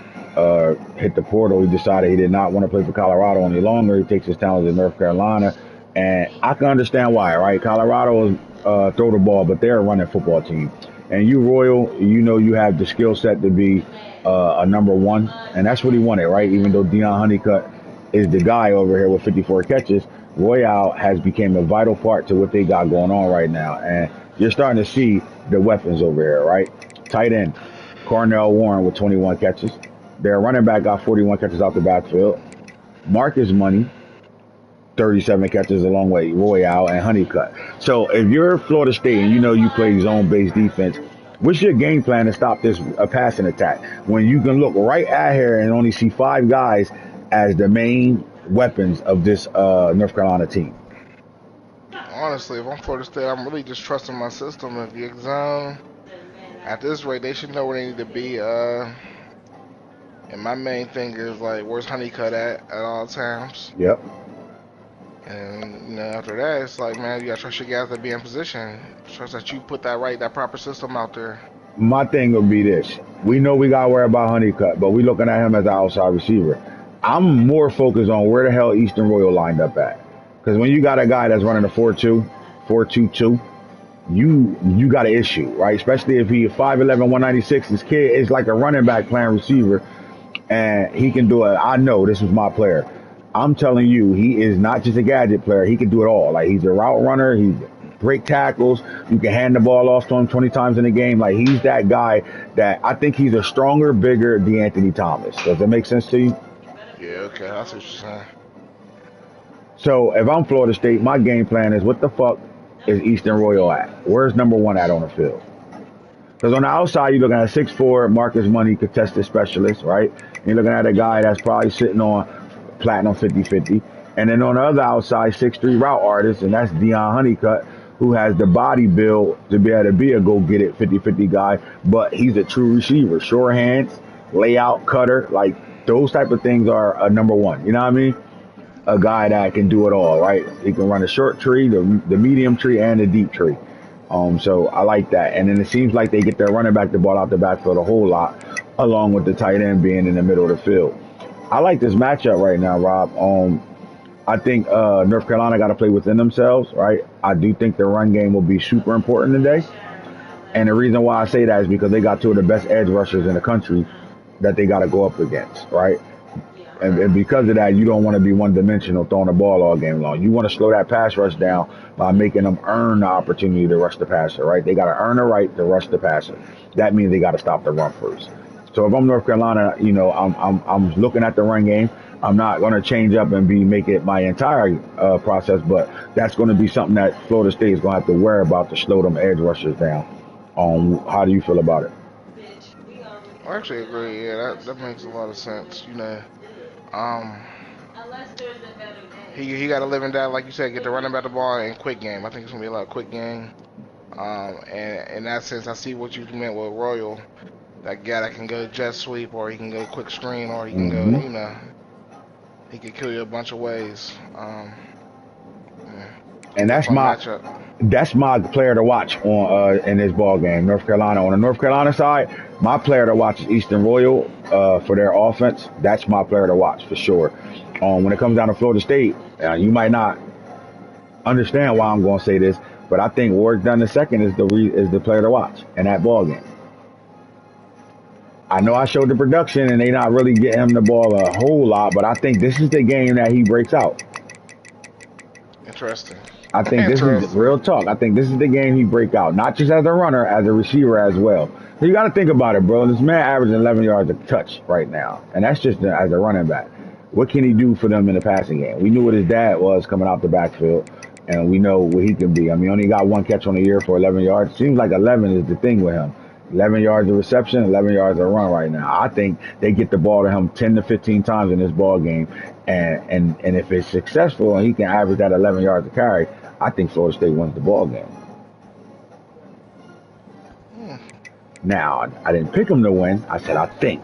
hit the portal. He decided he did not want to play for Colorado any longer. He takes his talents to North Carolina. And I can understand why, right? Colorado is throw the ball, but they're a running football team. And you, Royal, you have the skill set to be a number 1. And that's what he wanted, right? Even though Deion Honeycutt is the guy over here with 54 catches, Royale has become a vital part to what they got going on right now. And you're starting to see the weapons over here, right? Tight end, Cornell Warren with 21 catches. Their running back got 41 catches out the backfield. Marcus Money, 37 catches along with Royale and Honeycutt. So if you're Florida State and you play zone-based defense, what's your game plan to stop this passing attack when you can look right at here and only see 5 guys as the main weapons of this North Carolina team? Honestly, if I'm Florida State, I'm really just trusting my system. If you zone, At this rate, they should know where they need to be. And my main thing is like, where's Honeycutt at all times? Yep. And after that, it's like, man, you gotta trust your guys to be in position. Trust that you put that proper system out there. My thing would be this. We know we got to worry about Honeycutt, but we looking at him as an outside receiver. I'm more focused on where the hell Eastern Royal lined up at. Because when you got a guy that's running a 4-2, 4-2-2, you got an issue, right? Especially if he 5'11", 196. His kid is like a running back playing receiver, and he can do it. I know this is my player. I'm telling you, he is not just a gadget player. He can do it all. Like, he's a route runner. He break tackles. You can hand the ball off to him 20 times in a game. Like, he's that guy that I think he's a stronger, bigger DeAnthony Thomas. Does that make sense to you? Yeah, okay, I see what you're saying. So if I'm Florida State, my game plan is, what the fuck is Eastern Royal at? Where's number one at on the field? Because on the outside, you're looking at a 6'4" Marcus Money contested specialist, right? And you're looking at a guy that's probably sitting on platinum 50-50. And then on the other outside, 6'3" route artist, and that's Deion Honeycutt, who has the body build to be able to be a go-get-it 50-50 guy, but he's a true receiver. Sure hands, layout, cutter, like those type of things are a number one. You know what I mean? A guy that can do it all, right? He can run a short tree, the medium tree, and the deep tree. So I like that. And then it seems like they get their running back the ball out the backfield a whole lot, along with the tight end being in the middle of the field. I like this matchup right now, Rob. I think North Carolina got to play within themselves, right? I do think the run game will be super important today. And the reason why I say that is because they got two of the best edge rushers in the country that they got to go up against, right? And because of that, you don't want to be one-dimensional throwing the ball all game long. You want to slow that pass rush down by making them earn the opportunity to rush the passer, right? They got to earn the right to rush the passer. That means they got to stop the run first. So if I'm North Carolina, I'm looking at the run game. I'm not going to change up and make it my entire process, but that's going to be something that Florida State is going to have to worry about to slow them edge rushers down. How do you feel about it? I actually agree. Yeah, that makes a lot of sense. He got to live and die, like you said, get the running back the ball in quick game. I think it's gonna be a lot of quick game. And in that sense, I see what you meant with Royal. That guy that can go jet sweep, or he can go quick screen, or he can go, he can kill you a bunch of ways. And that's my player to watch on in this ball game, North Carolina. On the North Carolina side, my player to watch is Eastern Royal for their offense. That's my player to watch for sure. When it comes down to Florida State, you might not understand why I'm going to say this, but I think Warwick Dunn II is the player to watch in that ball game. I know I showed the production and they not really getting him the ball a whole lot, but I think this is the game that he breaks out. Interesting. I think this is real talk. I think this is the game he break out, not just as a runner, as a receiver as well. So you got to think about it, bro. This man averaging 11 yards a touch right now, and that's just as a running back. What can he do for them in the passing game? We knew what his dad was coming out the backfield, and we know what he can be. I mean, only got one catch on the year for 11 yards. Seems like 11 is the thing with him. 11 yards of reception, 11 yards of run right now. I think they get the ball to him 10 to 15 times in this ball game, and if it's successful and he can average that 11 yards to carry, I think Florida State wins the ball game. Now, I didn't pick them to win. I said I think.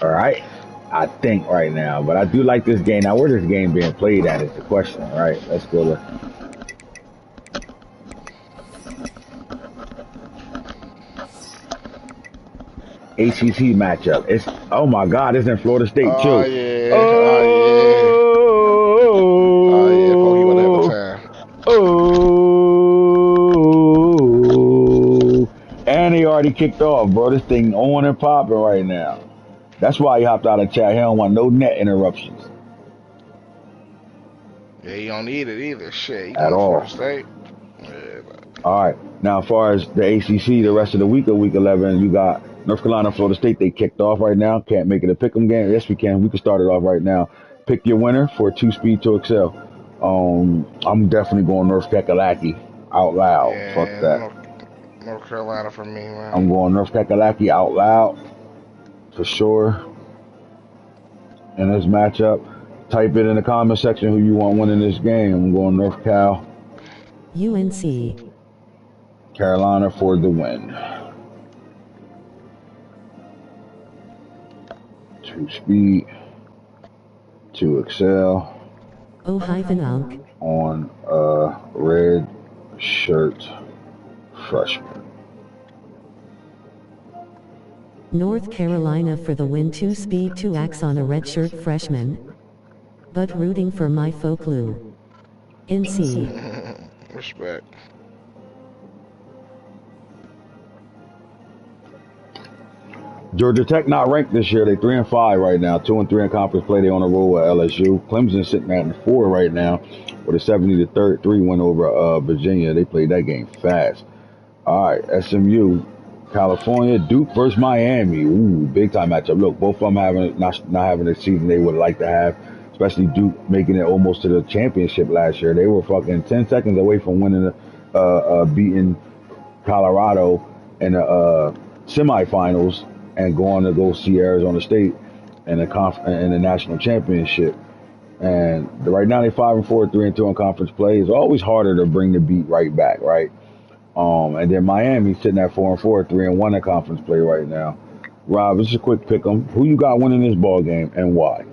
All right? I think right now. But I do like this game. Now, where this game being played at is the question, all right? Let's go to... ACC matchup. It's, oh my God, it's in Florida State too. Oh yeah. Oh yeah. Pokey would have a time. Oh, and he already kicked off, bro. This thing on and popping right now. That's why he hopped out of chat. He don't want no net interruptions. Yeah, you don't need it either. Shit, at all. Florida State. Yeah, all right. Now, as far as the ACC, the rest of the week of Week 11, you got North Carolina, Florida State. They kicked off right now. Can't make it a pick'em game. Yes, we can. We can start it off right now. Pick your winner for 2-speed to excel. I'm definitely going North Kakalaki out loud. Yeah, fuck that. North Carolina for me, man. I'm going North Kakalaki out loud for sure. In this matchup, type it in the comment section who you want winning this game. I'm going North Cal. UNC. Carolina for the win. 2 speed, 2 excel O-Unk. on a red shirt freshman. North Carolina for the win. 2 speed, 2 axe on a redshirt freshman. But rooting for my Folkloo. NC. Respect. Georgia Tech not ranked this year. They 3-5 right now. 2-3 in conference play. They on the roll with LSU. Clemson sitting at 4 right now with a 70-3 win over Virginia. They played that game fast. All right, SMU, California, Duke versus Miami. Ooh, big time matchup. Look, both of them having not having the season they would like to have. Especially Duke making it almost to the championship last year. They were fucking 10 seconds away from winning, beating Colorado in the semifinals and going to go see Arizona State in the national championship. And right now they 5-4, 3-2 in conference play. It's always harder to bring the beat right back, right? And then Miami sitting at 4-4, 3-1 in conference play right now. Rob, this is a quick pick 'em. Who you got winning this ball game and why?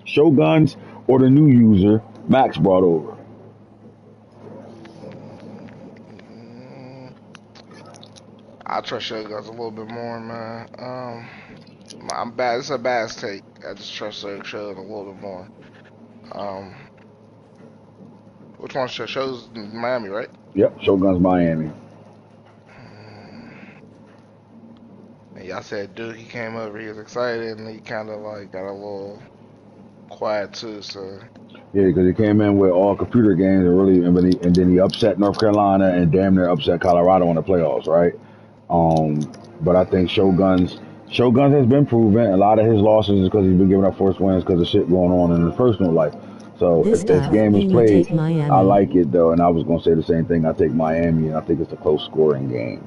Shoguns or the new user Max brought over? I trust Shoguns a little bit more, man. I'm bad. It's a bad take. I just trust Shoguns a little bit more. Um, which one shows Miami, right? Yep, Shoguns Miami. And y'all said Duke. He came over. He was excited, and he kind of like got a little quiet too. So Yeah, because he came in with all computer games and then he upset North Carolina and damn near upset Colorado in the playoffs, right? But I think Shoguns has been proven. A lot of his losses is because he's been giving up forced wins because of shit going on in his personal life. So This if this tough, game is you played, take Miami. I like it though, and I was gonna say the same thing. I take Miami, and I think it's a close scoring game.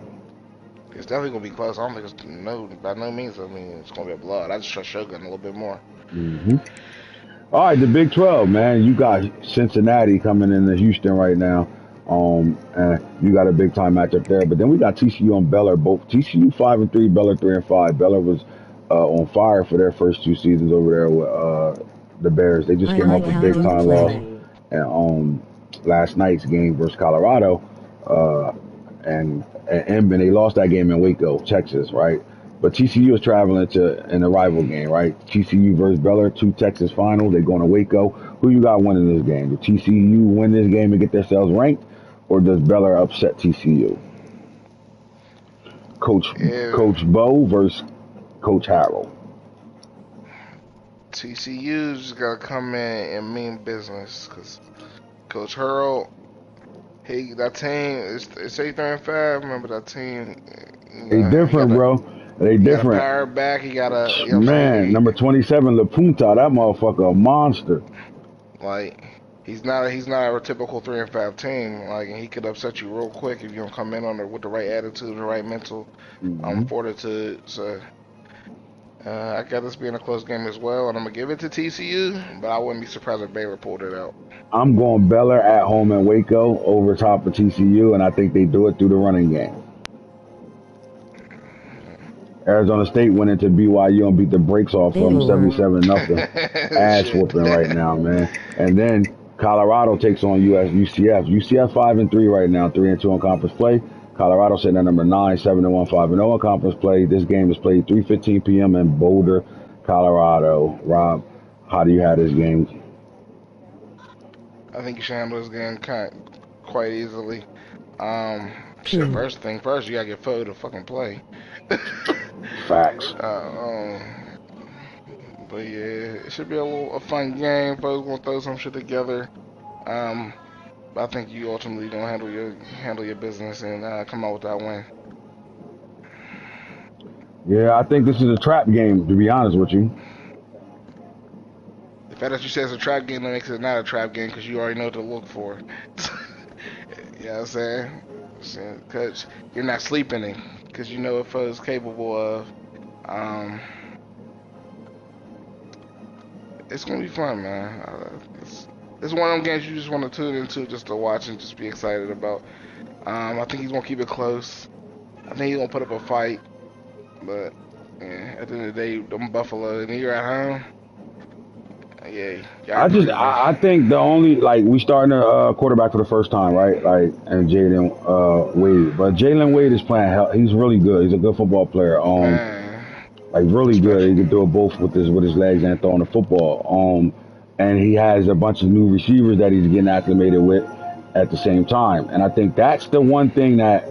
it's definitely gonna be close. I don't think it's by no means. I mean, it's gonna be a blowout. I just trust Shogun a little bit more. hmm All right, the Big 12, man. You got Cincinnati coming into Houston right now. And you got a big time matchup there. But then we got TCU and Baylor, both TCU 5-3, Baylor 3-5. Baylor was on fire for their first 2 seasons over there with the Bears. They just I came like off a how big Duke time loss, play. and last night's game versus Colorado, and they lost that game in Waco, Texas, right? But TCU is traveling to an rival game, right? TCU versus Baylor, 2 Texas finals. They're going to Waco. Who you got winning this game? Does TCU win this game and get themselves ranked, or does Baylor upset TCU? Coach Bo versus Coach Harrell. TCU just gotta come in and mean business, cause Coach Hurl, that team it's 8-5. Remember that team? You They know, different, bro. They he got to different. power back. He got to, you know what I'm Man, saying? number 27, La Punta, that motherfucker a monster. Like he's not a typical 3-5 team. Like, and he could upset you real quick if you don't come in with the right attitude, the right mental Mm-hmm. fortitude. So I got this being a close game as well, and I'm gonna give it to TCU, but I wouldn't be surprised if Baylor pulled it out. I'm going Baylor at home in Waco over top of TCU, and I think they do it through the running game. Arizona State went into BYU and beat the brakes off them 77-0. Ass whooping right now, man. And then Colorado takes on UCF. UCF 5-3 right now, 3-2 in conference play. Colorado sitting at number 9, 7-1, 5-0 in conference play. This game is played 3:15 p.m. in Boulder, Colorado. Rob, how do you have this game? I think you should handle this game quite easily. Shit. True. First thing first, you gotta get Foe to fucking play. Facts. But yeah, it should be a fun game. Foe's gonna throw some shit together. But I think you ultimately gonna handle your business and come out with that win. Yeah, I think this is a trap game, to be honest with you. The fact that you say it's a trap game, that makes it not a trap game because you already know what to look for. You know what I'm saying? Because you're not sleeping in, because you know what Foe is capable of. It's gonna be fun, man. It's one of them games you just want to tune into just to watch and just be excited about. I think he's gonna keep it close. I think he's gonna put up a fight, but yeah, at the end of the day, them Buffalo and you're at home. Yeah, y'all cruising. I think the only like we starting a quarterback for the first time, right? Like and Jalen Wade, but Jalen Wade is playing. He's really good. He's a good football player. Man, Like really good. special. He can do it both with his legs and throwing the football. And he has a bunch of new receivers that he's getting acclimated with at the same time. And I think that's the one thing that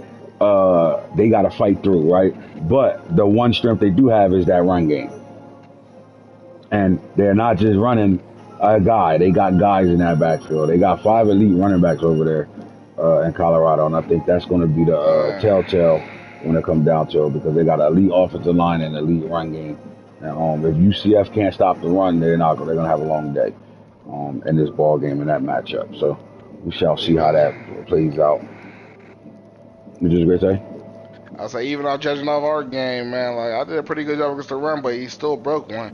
they got to fight through, right? But the one strength they do have is that run game. And they're not just running a guy. They got guys in that backfield. They got 5 elite running backs over there in Colorado. And I think that's going to be the telltale when it comes down to it because they got an elite offensive line and elite run game. And if UCF can't stop the run, they're going to have a long day in this ball game in that matchup. So we shall see how that plays out. You just great say? I say even out judging off our game, man, like I did a pretty good job against the run, but he still broke one.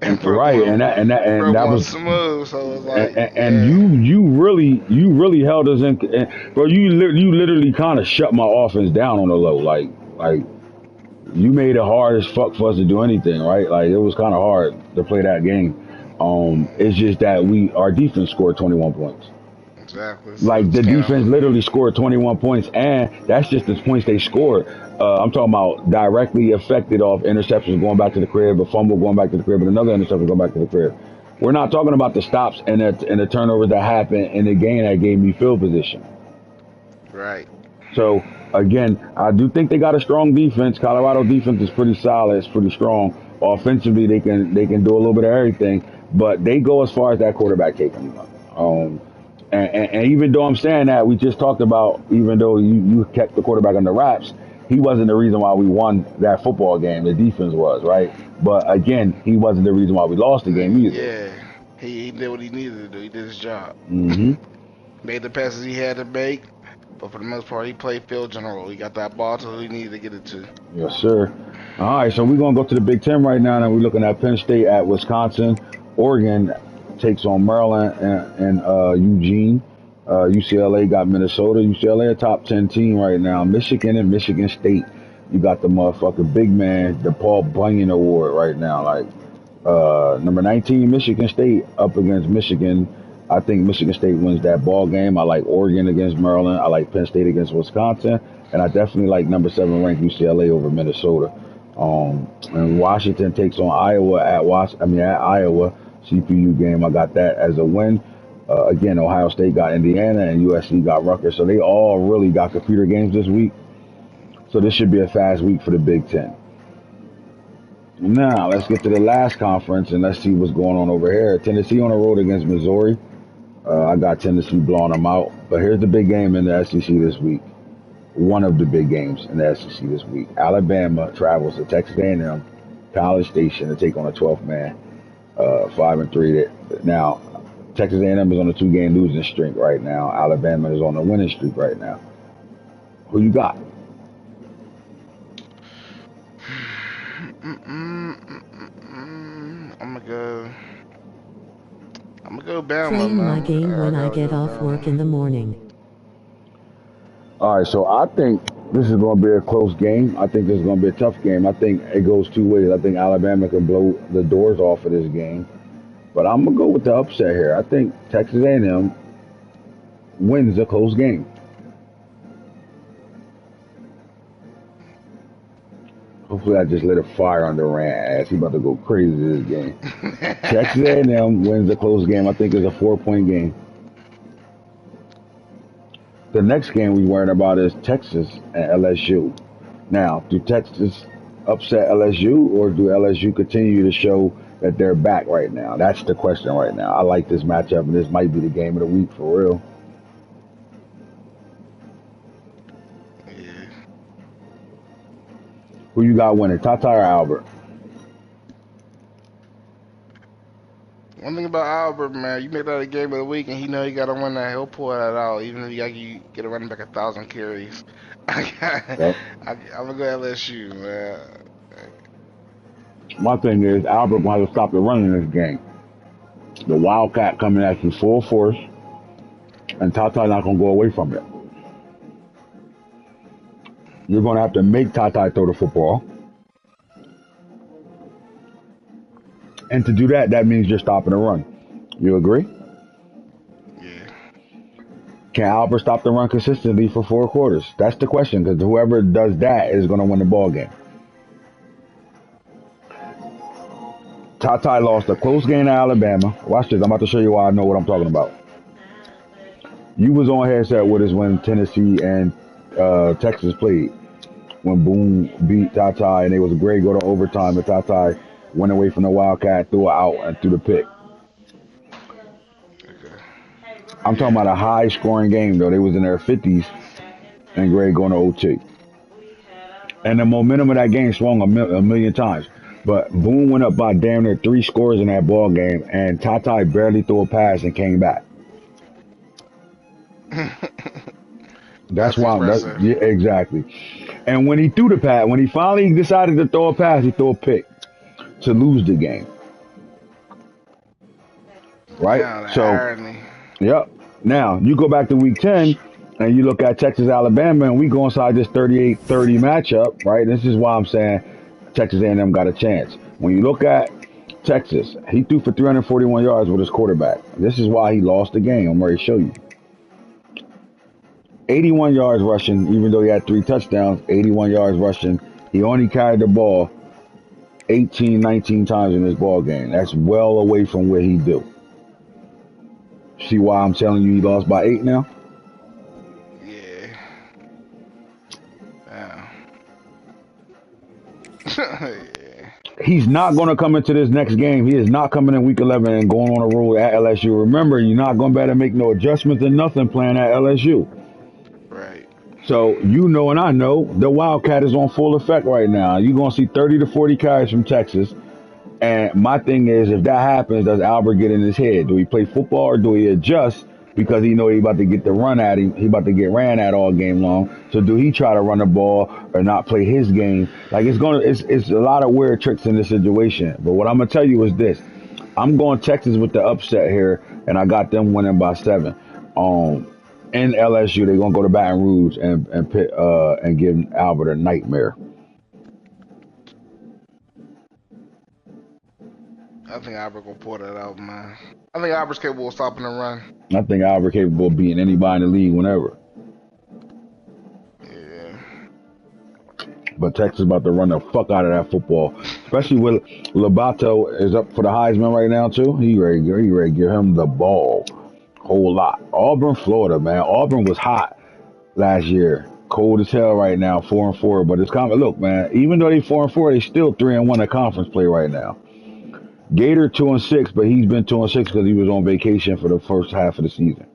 and broke Right, one, and that was smooth. So it was like, and you really held us in, bro. You literally kind of shut my offense down on the low, like you made it hard as fuck for us to do anything, right? Like it was kind of hard to play that game. It's just that our defense scored 21 points. Exactly. Like the defense literally scored 21 points, and that's just the points they scored. I'm talking about directly affected off interceptions going back to the crib, a fumble going back to the crib, and another interception going back to the crib. We're not talking about the stops and the turnovers that happened in the game that gave me field position. Right. So again, I do think they got a strong defense. Colorado defense is pretty solid. It's pretty strong. Offensively, they can do a little bit of everything, but they go as far as that quarterback taking them. And even though I'm saying that, we just talked about, even though you kept the quarterback on the wraps, he wasn't the reason why we won that football game. The defense was, right? But again, he wasn't the reason why we lost the game either. Yeah, he did what he needed to do. He did his job. Mm-hmm. Made the passes he had to make, but for the most part, he played field general. He got that ball to who he needed to get it to. Yes, sir. All right, so we're going to go to the Big Ten right now, and we're looking at Penn State at Wisconsin. Oregon takes on Maryland and Eugene. UCLA got Minnesota. UCLA a top 10 team right now. Michigan and Michigan State. You got the motherfucking big man, the Paul Bunyan Award right now. Like number 19, Michigan State up against Michigan. I think Michigan State wins that ball game. I like Oregon against Maryland. I like Penn State against Wisconsin. And I definitely like number 7 ranked UCLA over Minnesota. And Washington takes on Iowa at Iowa. CPU game. I got that as a win. Again, Ohio State got Indiana and USC got Rutgers. So they all really got computer games this week. So this should be a fast week for the Big Ten. Now, let's get to the last conference and let's see what's going on over here. Tennessee on the road against Missouri. I got Tennessee blowing them out. But here's the big game in the SEC this week. One of the big games in the SEC this week. Alabama travels to Texas A&M College Station to take on a 12th man. 5-3. Now, Texas A&M is on a 2-game losing streak right now. Alabama is on a winning streak right now. Who you got? I'm gonna go Bama. Playing my game when I get off work in the morning. All right, so I think this is going to be a close game. I think this is going to be a tough game. I think it goes two ways. I think Alabama can blow the doors off of this game. But I'm going to go with the upset here. I think Texas A&M wins a close game. Hopefully I just lit a fire under Rand ass. He about to go crazy this game. Texas A&M wins a close game. I think it's a 4-point game. The next game we worried about is Texas and LSU. Now, do Texas upset LSU or do LSU continue to show that they're back right now? That's the question right now. I like this matchup, and this might be the game of the week for real. Yeah. Who you got winning, Tata or Albert? One thing about Albert, man, you make that a game of the week, and he know he got to win that. He'll pull that out, even if you get a running back 1,000 carries. I'm gonna go LSU, man. My thing is Albert will have to stop the run in this game. The Wildcat coming at you full force, and Tata not gonna go away from it. You're going to have to make Tata throw the football. And to do that, that means you're stopping the run. You agree? Yeah. Can Albert stop the run consistently for 4 quarters? That's the question, because whoever does that is going to win the ball game. Tata lost a close game to Alabama. Watch this. I'm about to show you why I know what I'm talking about. You was on headset with us when Tennessee and Texas played. When Boone beat Tata and it was a great go to overtime, and Tata went away from the Wildcat, threw it out, and threw the pick. Okay. I'm talking about a high scoring game though. They was in their 50s and Greg going to OT. And the momentum of that game swung a million times. But Boone went up by damn near 3 scores in that ball game, and Tata barely threw a pass and came back. That's why. Yeah, exactly. And when he threw the pass, when he finally decided to throw a pass, he threw a pick to lose the game. Right? Yeah, so, irony. Yep. Now, you go back to week 10 and you look at Texas, Alabama, and we go inside this 38-30 matchup, right? This is why I'm saying Texas A&M got a chance. When you look at Texas, he threw for 341 yards with his quarterback. This is why he lost the game. I'm ready to show you. 81 yards rushing, even though he had 3 touchdowns, 81 yards rushing. He only carried the ball 18, 19 times in this ball game. That's well away from where he do. See why I'm telling you he lost by 8 now? Yeah. Yeah. He's not going to come into this next game. He is not coming in week 11 and going on a road at LSU. Remember, you're not going to be able to make no adjustments or nothing playing at LSU. Right. So, you know and I know, the Wildcat is on full effect right now. You're going to see 30 to 40 carries from Texas. And my thing is, if that happens, does Albert get in his head? Do he play football or do he adjust because he know he about to get the run at him? He about to get ran at all game long. So do he try to run the ball or not play his game? Like it's a lot of weird tricks in this situation. But what I'm gonna tell you is this: I'm going Texas with the upset here, and I got them winning by 7. In LSU, they're gonna go to Baton Rouge and give Albert a nightmare. I think Albert gonna pull that out, man. I think Albert's capable of stopping the run. I think Albert capable of beating anybody in the league whenever. Yeah. But Texas about to run the fuck out of that football, especially with Lobato is up for the Heisman right now too. He ready to give him the ball, whole lot. Auburn, Florida, man. Auburn was hot last year, cold as hell right now, 4-4. But it's coming. Look, man. Even though they 4-4, they still 3-1 in conference play right now. Gator 2-6, but he's been 2-6 because he was on vacation for the first half of the season.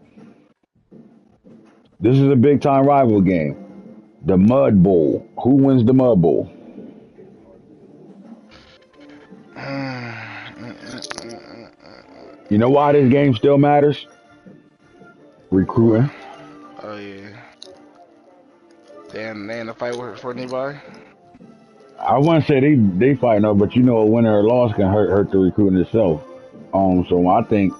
This is a big time rival game. The Mud Bowl. Who wins the Mud Bowl? You know why this game still matters? Recruiting. Oh yeah. They in the fight for anybody? I wouldn't say they fight no, but you know a winner or loss can hurt the recruiting itself. So I think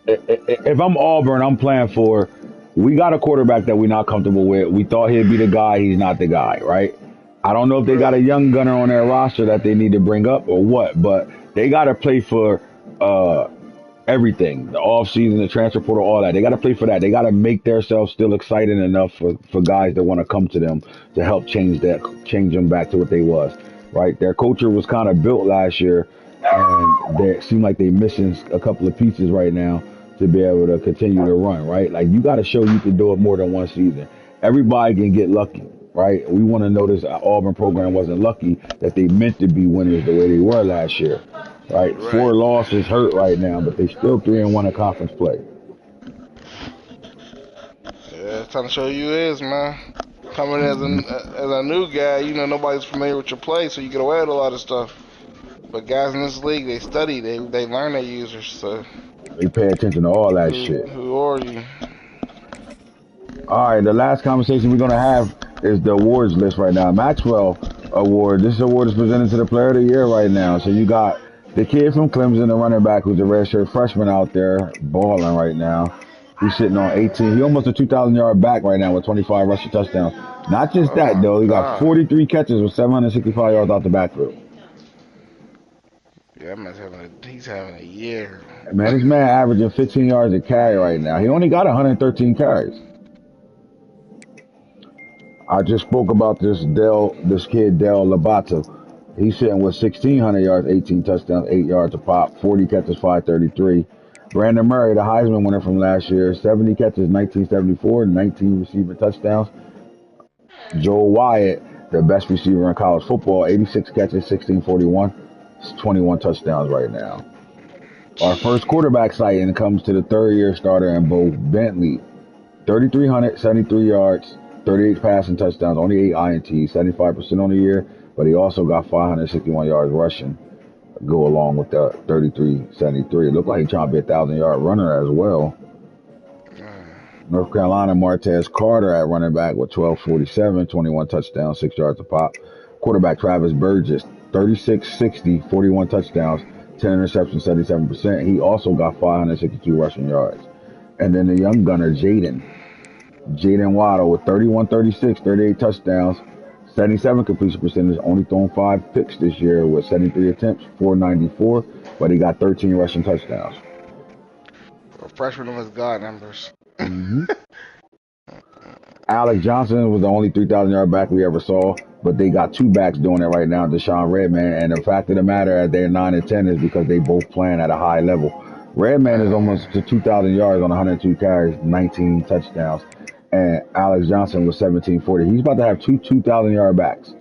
if I'm Auburn, I'm playing for. We got a quarterback that we're not comfortable with. We thought he'd be the guy. He's not the guy, right? I don't know if they got a young gunner on their roster that they need to bring up or what, but they got to play for everything, the offseason, the transfer portal, all that. They got to play for that. They got to make themselves still exciting enough for guys that want to come to them to help change them back to what they was, right? Their culture was kind of built last year, and they seem like they missing a couple of pieces right now to be able to continue to run, right? Like you got to show you can do it more than one season. Everybody can get lucky, right? We want to know this Auburn program wasn't lucky that they meant to be winners the way they were last year. Right, 4 losses hurt right now, but they still 3-1 in conference play. Yeah, it's time to show you is, man. Coming as a new guy, you know nobody's familiar with your play, so you get away with a lot of stuff. But guys in this league, they study, they learn their users, so they pay attention to all that shit. Who are you? All right, the last conversation we're gonna have is the awards list right now. Maxwell Award. This award is presented to the Player of the Year right now. So you got the kid from Clemson, the running back, who's a redshirt freshman out there balling right now. He's sitting on 18. He almost a 2,000-yard back right now with 25 rushing touchdowns. Not just Oh that, my though. He got god. 43 catches with 765 yards out the backfield. Yeah, that man's he's having a year. Man, this man averaging 15 yards a carry right now. He only got 113 carries. I just spoke about this kid, Dell Lobato. He's sitting with 1,600 yards, 18 touchdowns, 8 yards a pop, 40 catches, 533. Brandon Murray, the Heisman winner from last year, 70 catches, 1974, 19 receiving touchdowns. Joel Wyatt, the best receiver in college football, 86 catches, 1641, 21 touchdowns right now. Our first quarterback sighting comes to the third-year starter in Bo Bentley, 3,373 yards, 38 passing touchdowns, only 8 INTs, 75% on the year, but he also got 561 yards rushing. Go along with the 33-73. It looked like he trying to be a 1,000-yard runner as well. North Carolina, Martez Carter at running back with 1247, 21 touchdowns, 6 yards a pop. Quarterback Travis Burgess, 36-60, 41 touchdowns, 10 interceptions, 77%. He also got 562 rushing yards. And then the young gunner, Jaden Waddle with 31-36, 38 touchdowns, 77 completion percentage, only thrown 5 picks this year with 73 attempts, 494, but he got 13 rushing touchdowns. A freshman of his god numbers. Mm-hmm. Alex Johnson was the only 3,000-yard back we ever saw, but they got 2 backs doing it right now, Deshaun Redman, and the fact of the matter is they're 9 and 10 is because they both playing at a high level. Redman is almost to 2,000 yards on 102 carries, 19 touchdowns, and Alex Johnson was 1,740. He's about to have 2,000-yard backs.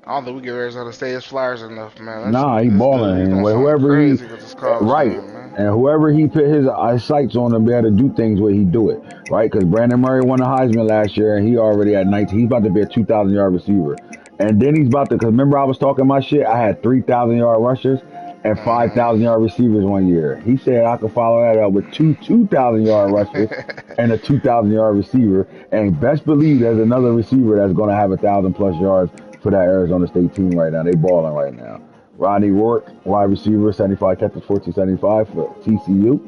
I don't think we give Arizona State his flyers enough, man. He balling. He's And doing something whoever crazy with this college right. game, man. And whoever he put his sights on to be able to do things where he do it, right? Because Brandon Murray won the Heisman last year, and he already had 19. He's about to be a 2,000-yard receiver. And then he's about to, because remember I was talking my shit? I had 3,000-yard rushers and 5,000-yard receivers one year. He said I could follow that up with 2,000-yard rushers and a 2,000-yard receiver. And best believe there's another receiver that's going to have 1,000-plus yards for that Arizona State team right now. They balling right now. Rodney Rourke, wide receiver, 75 catches, 1475 for TCU.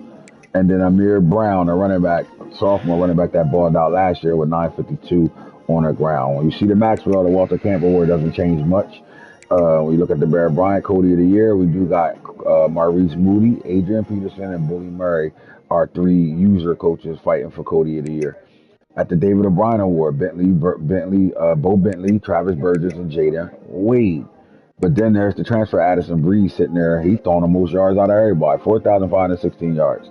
And then Amir Brown, a running back, sophomore running back that balled out last year with 952 on the ground. When you see the Maxwell, the Walter Camp Award doesn't change much. When you look at the Bear Bryant Cody of the Year, we do got Maurice Moody, Adrian Peterson, and Bully Murray, our 3 user coaches fighting for Cody of the Year. At the David O'Brien Award, Bo Bentley, Travis Burgess, and Jaden Wade. But then there's the transfer Addison Breeze sitting there. He's throwing the most yards out of everybody, 4,516 yards.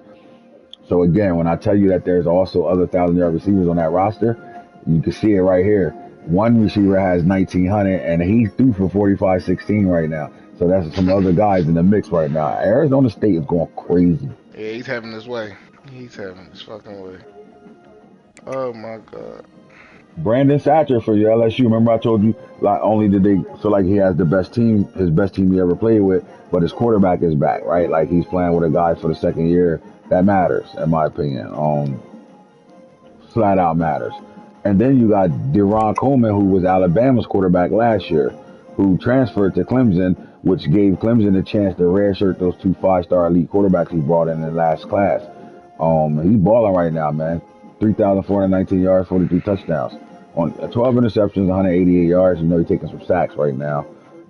So again, when I tell you that there's also other 1,000-yard receivers on that roster, you can see it right here. One receiver has 1,900, and he's through for 45-16 right now. So that's some other guys in the mix right now. Arizona State is going crazy. Yeah, he's having his way. He's having his fucking way. Oh my god. Brandon Satcher for your LSU. Remember I told you, not only did they feel like he has the best team, his best team he ever played with, but his quarterback is back, right? Like he's playing with a guy for the second year. That matters, in my opinion. Flat out matters. And then you got Deron Coleman, who was Alabama's quarterback last year, who transferred to Clemson, which gave Clemson a chance to redshirt those 2 5-star elite quarterbacks he brought in the last class. He's balling right now, man. 3,419 yards, 43 touchdowns. On 12 interceptions, 188 yards. You know he's taking some sacks right now.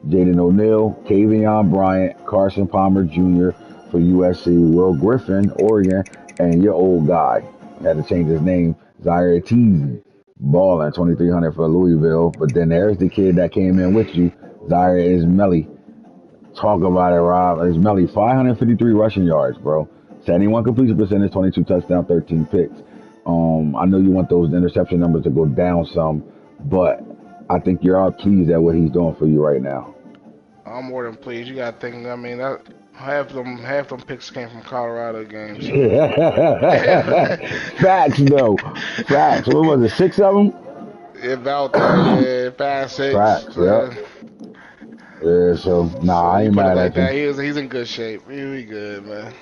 Jaden O'Neal, Kavion Bryant, Carson Palmer Jr. for USC, Will Griffin, Oregon, and your old guy, had to change his name, Zaire Teasy, balling 2,300 for Louisville. But then there's the kid that came in with you, Zaire Ismaili. Talk about it, Rob. Ismaili, 553 rushing yards, bro. 71 completion percentage, 22 touchdowns, 13 picks. I know you want those interception numbers to go down some, but I think you're all pleased at what he's doing for you right now. I'm more than pleased. You gotta think. I mean, half them picks came from Colorado games. So. Facts, though. Facts. What was it? 6 of them? About that, yeah, 5, 6. Facts. Yep. Yeah. So I ain't mad at him. He's in good shape. He good, man.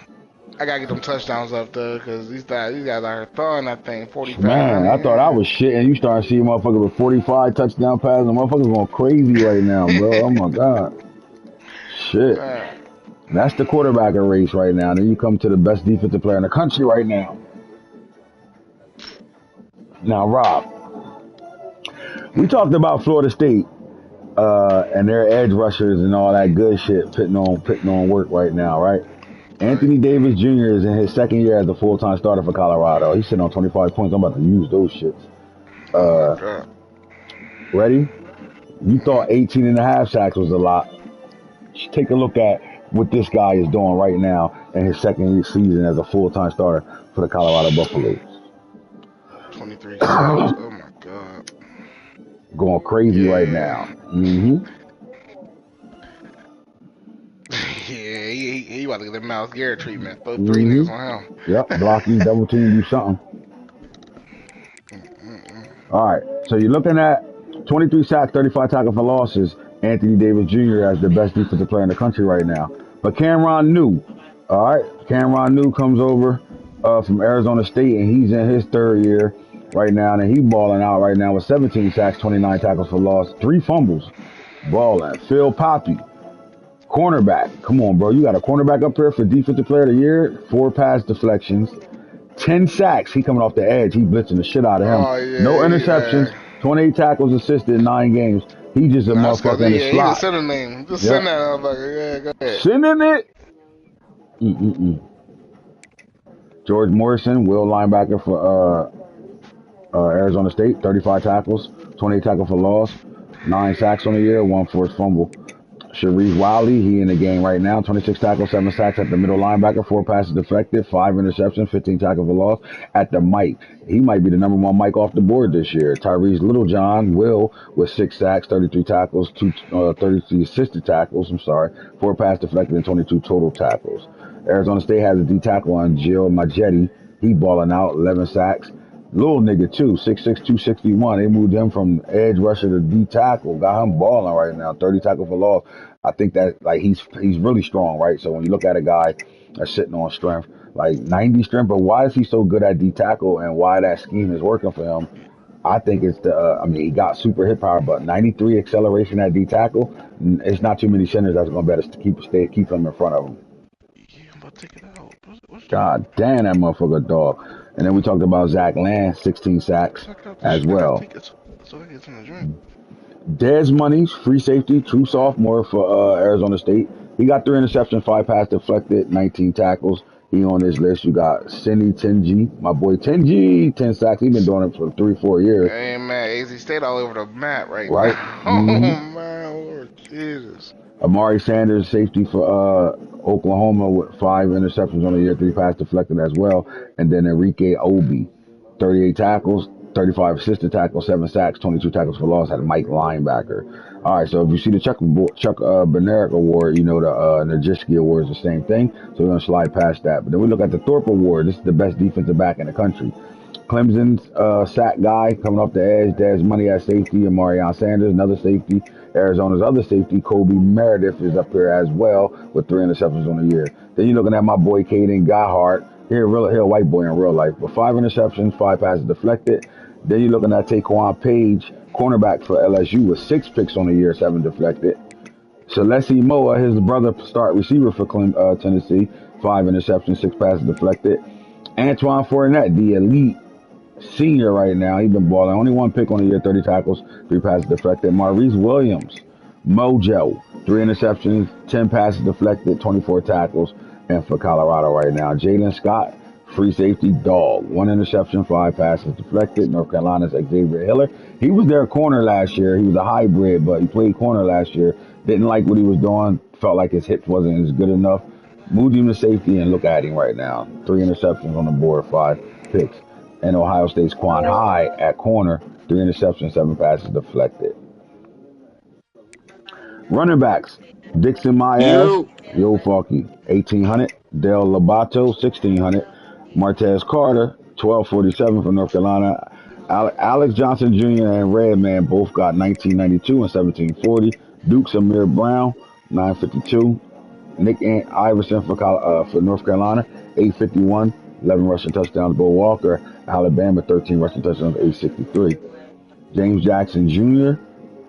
I gotta get them touchdowns up though, cause these guys out here throwing that thing 45. Man, I thought I was shit, and you start seeing motherfuckers with 45 touchdown passes. And motherfuckers going crazy right now, bro. Oh my god, shit. Man. That's the quarterback race right now. Then you come to the best defensive player in the country right now. Now, Rob, We talked about Florida State and their edge rushers and all that good shit putting on work right now, right? Anthony Davis Jr. is in his second year as a full-time starter for Colorado. He's sitting on 25 points. I'm about to use those shits. Oh my god. Ready? You thought 18 and a half sacks was a lot. Just take a look at what this guy is doing right now in his second season as a full-time starter for the Colorado Buffaloes. 23 sacks. Oh my god. Going crazy right now. Mm-hmm. Yeah, he about to get that Myles Garrett treatment. Throw 3 niggas on him. Yep, block you, double team, do something. All right, so you're looking at 23 sacks, 35 tackles for losses. Anthony Davis Jr. as the best defensive player in the country right now. But Cameron New, all right, Cameron New comes over from Arizona State, and he's in his third year right now, and he balling out right now with 17 sacks, 29 tackles for loss, 3 fumbles, balling. Phil Poppy, cornerback. Come on, bro. You got a cornerback up here for Defensive Player of the Year. 4 pass deflections. 10 sacks. He coming off the edge. He blitzing the shit out of him. Oh, yeah, No interceptions. Yeah. 28 tackles assisted in 9 games. He just a motherfucker in the slot. He just send a name. Just send that motherfucker. Yeah, go ahead. Sending it. George Morrison, will linebacker for Arizona State. 35 tackles. 28 tackles for loss. 9 sacks on the year. 1 forced fumble. Sharif Wiley, he in the game right now. 26 tackles, 7 sacks at the middle linebacker, 4 passes deflected, 5 interceptions, 15 tackles for loss at the mic. He might be the number 1 mic off the board this year. Tyrese Littlejohn, Will, with 6 sacks, 33 tackles, 33 assisted tackles, 4 passes deflected and 22 total tackles. Arizona State has a D tackle on Jill Majetti. He balling out, 11 sacks. Little nigga too, 6'6", 261. They moved him from edge rusher to D tackle. Got him balling right now, 30 tackle for loss. I think that like he's really strong, right? So when you look at a guy that's sitting on strength, like 90 strength, but why is he so good at D tackle and why that scheme is working for him? I think it's he got super hit power, but 93 acceleration at D tackle. It's not too many centers that's gonna better keep him in front of him. Yeah, I'm about to take it out. God damn, that motherfucker dog. And then we talked about Zach Land, 16 sacks as well. Dez Money's free safety, true sophomore for Arizona State. He got 3 interceptions, 5 pass deflected, 19 tackles. He on this list. You got Cindy Tenji, my boy Tenji, 10 sacks. He's been doing it for 3-4 years. Hey man, AZ State all over the map right now. Mm-hmm. Oh man, Lord Jesus. Amari Sanders, safety for Oklahoma with 5 interceptions on the year, 3 pass deflected as well. And then Enrique Obi, 38 tackles, 35 assisted tackles, 7 sacks, 22 tackles for loss at Mike linebacker. All right, so if you see the Chuck Bednarik Award, you know the Najewski Award is the same thing. So we're going to slide past that. But then we look at the Thorpe Award. This is the best defensive back in the country. Clemson's sack guy coming off the edge. There's money at safety. Amarion Sanders, another safety. Arizona's other safety, Kobe Meredith, is up here as well with 3 interceptions on the year. Then you're looking at my boy Caden Goddard. He a white boy in real life, but 5 interceptions, 5 passes deflected. Then you're looking at Taquan Page, cornerback for LSU, with 6 picks on the year, 7 deflected. Celeste Moa, his brother, start receiver for Tennessee, 5 interceptions, 6 passes deflected. Antoine Fournette, the elite senior right now. He's been balling. Only 1 pick on the year, 30 tackles, 3 passes deflected. Maurice Williams, Mojo, 3 interceptions, 10 passes deflected, 24 tackles. And for Colorado right now, Jalen Scott, free safety dog, 1 interception, 5 passes deflected. North Carolina's Xavier Hiller. He was their corner last year. He was a hybrid, but he played corner last year. Didn't like what he was doing. Felt like his hips wasn't as good enough. Moved him to safety, and look at him right now. 3 interceptions on the board, 5 picks. And Ohio State's Quan High at corner, 3 interceptions, 7 passes deflected. Running backs, Dixon Myers, Yo Falky, 1,800. Dale Lobato, 1,600. Martez Carter, 1,247 from North Carolina. Alex Johnson Jr. and Redman both got 1,992 and 1,740. Duke Samir Brown, 952. Nick Iverson for North Carolina, 851. 11 rushing touchdowns. Bo Walker, Alabama, 13 rushing touchdowns, 863. James Jackson Jr.,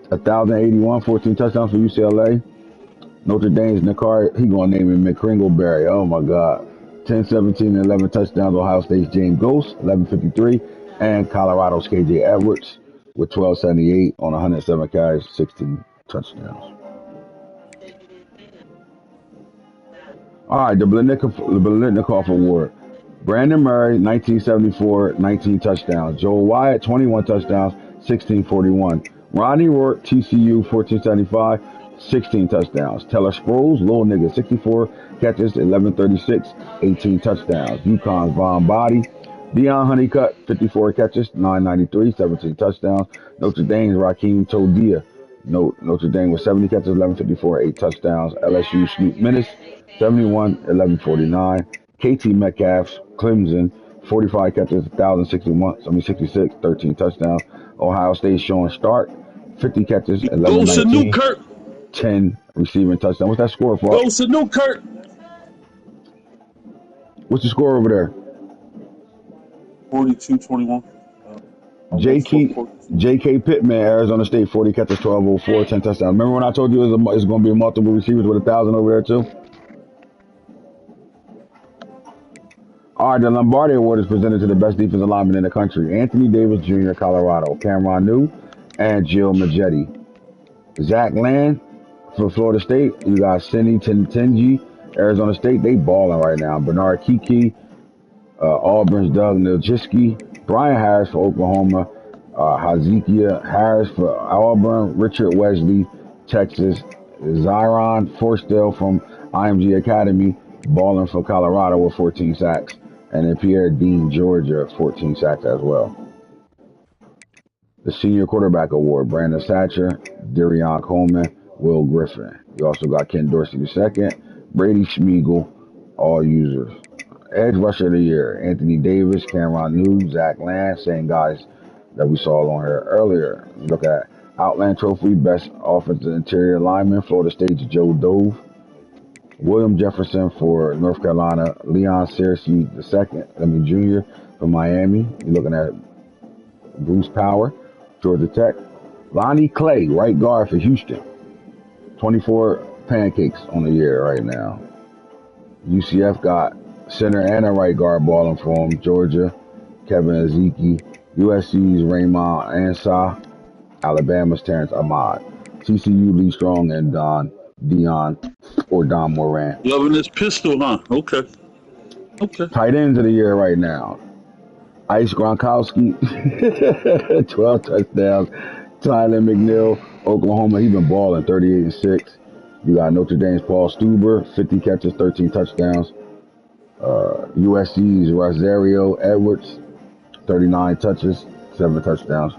1,081, 14 touchdowns for UCLA. Notre Dame's Nakar, he gonna name him McCringleberry. Oh my God. 10, 17, and 11 touchdowns. Ohio State's James Ghost, 1153. And Colorado's KJ Edwards, with 1278 on 107 carries, 16 touchdowns. All right, the Blitnikoff Award. Brandon Murray, 1974, 19 touchdowns. Joel Wyatt, 21 touchdowns, 1641. Rodney Rourke, TCU, 1475, 16 touchdowns. Taylor Sproles, little nigga, 64 catches, 1136, 18 touchdowns. UConn's Von Body. Deion Honeycutt, 54 catches, 993, 17 touchdowns. Notre Dame's Raheem Todia. Notre Dame with 70 catches, 1154, 8 touchdowns. LSU Snoop Minnis, 71, 1149. KT Metcalf, Clemson, 45 catches, 66, 13 touchdowns. Ohio State Sean Stark, 50 catches, 1119, 10 receiving touchdowns. What's that score for? Go to Newkirk. What's the score over there? 42-21. J.K. Pittman, Arizona State, 40 catches, 1204, 10 touchdowns. Remember when I told you it's going to be multiple receivers with 1,000 over there too? All right, the Lombardi Award is presented to the best defensive lineman in the country. Anthony Davis Jr., Colorado. Cameron New and Jill Majetti. Zach Land for Florida State. You got Cindy Tenji, Arizona State. They balling right now. Bernard Kiki, Auburn's Doug Niljiski. Brian Harris for Oklahoma. Hazekiah Harris for Auburn. Richard Wesley, Texas. Zyron Forstell from IMG Academy, balling for Colorado with 14 sacks. And then Pierre Dean, Georgia, 14 sacks as well. The Senior Quarterback Award, Brandon Satcher, Darion Coleman, Will Griffin. You also got Ken Dorsey II, Brady Schmiegel, all users. Edge Rusher of the Year, Anthony Davis, Cameron New, Zach Land, same guys that we saw on here earlier. You look at Outland Trophy, Best Offensive Interior Lineman, Florida State's Joe Dove. William Jefferson for North Carolina, Leon Searcy Jr. from Miami. You're looking at Bruce Power, Georgia Tech. Lonnie Clay, right guard for Houston. 24 pancakes on the year right now. UCF got center and a right guard balling for him. Georgia, Kevin Ezeki. USC's Raymond Ansah. Alabama's Terrence Ahmad. TCU Lee Strong and Don Moran. Loving this pistol, huh? Okay. Tight ends of the year right now. Ice Gronkowski, 12 touchdowns. Tyler McNeil, Oklahoma, he been balling, 38-6. You got Notre Dame's Paul Stuber, 50 catches, 13 touchdowns. USC's Rosario Edwards, 39 touches, 7 touchdowns.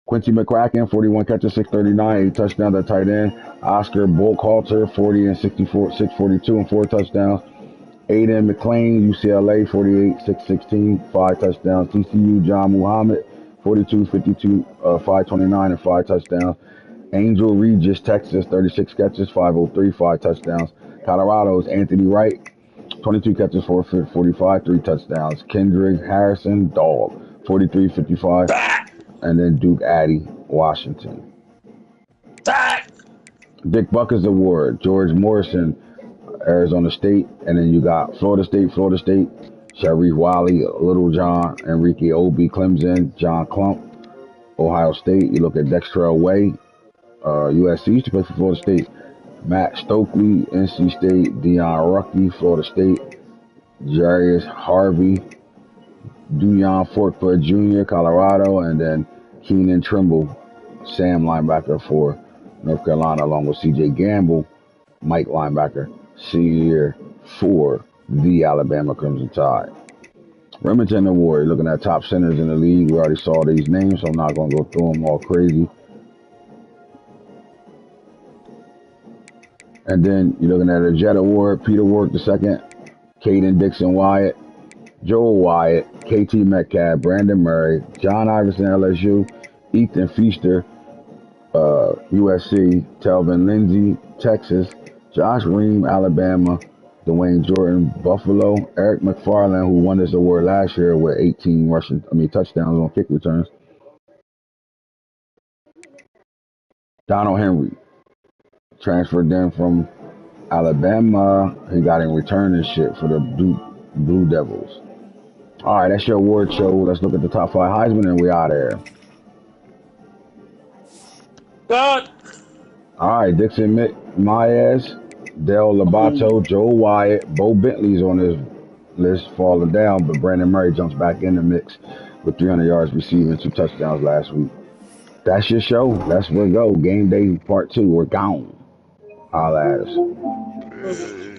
Quincy McCracken, 41 catches, 639, 8 touchdowns at tight end. Oscar Buckhalter, 40 and 64, 642 and 4 touchdowns. Aiden McClain, UCLA, 48, 616, 5 touchdowns. TCU John Muhammad, 42, 52, 529 and 5 touchdowns. Angel Regis, Texas, 36 catches, 503, 5 touchdowns. Colorado's Anthony Wright, 22 catches, 445, 3 touchdowns. Kendrick Harrison, dog, 43, 55. And then Duke Addy, Washington. Dick Buckers Award, George Morrison, Arizona State. And then you got Florida State, Sharif Wiley, Little John, Enrique Obi, Clemson, John Klump, Ohio State. You look at Dextrell Way, USC, used to play for Florida State. Matt Stokely, NC State. Deion Rucky, Florida State. Jarius Harvey, Duyon Forkfoot Jr., Colorado, and then Keenan Trimble, Sam linebacker for North Carolina, along with C.J. Gamble, Mike linebacker, senior for the Alabama Crimson Tide. Remington Award, looking at top centers in the league. We already saw these names, so I'm not going to go through them all crazy. And then you're looking at a Jet Award, Peter Work II, Caden Dixon Wyatt, Joel Wyatt, KT Metcalf, Brandon Murray, John Iverson, LSU, Ethan Feaster, USC, Telvin Lindsay, Texas, Josh Ream, Alabama, Dwayne Jordan, Buffalo, Eric McFarland, who won this award last year with 18 touchdowns on kick returns. Donald Henry, transferred in from Alabama. He got in return and shit for the Blue Devils. All right, that's your award show. Let's look at the top five Heisman, and we out of here. God. All right, Dixon Myers, Dale Lobato, Joe Wyatt, Bo Bentley's on this list falling down, but Brandon Murray jumps back in the mix with 300 yards receiving, 2 touchdowns last week. That's your show. That's where we go. Game day part 2. We're gone. Holla at us. Peace.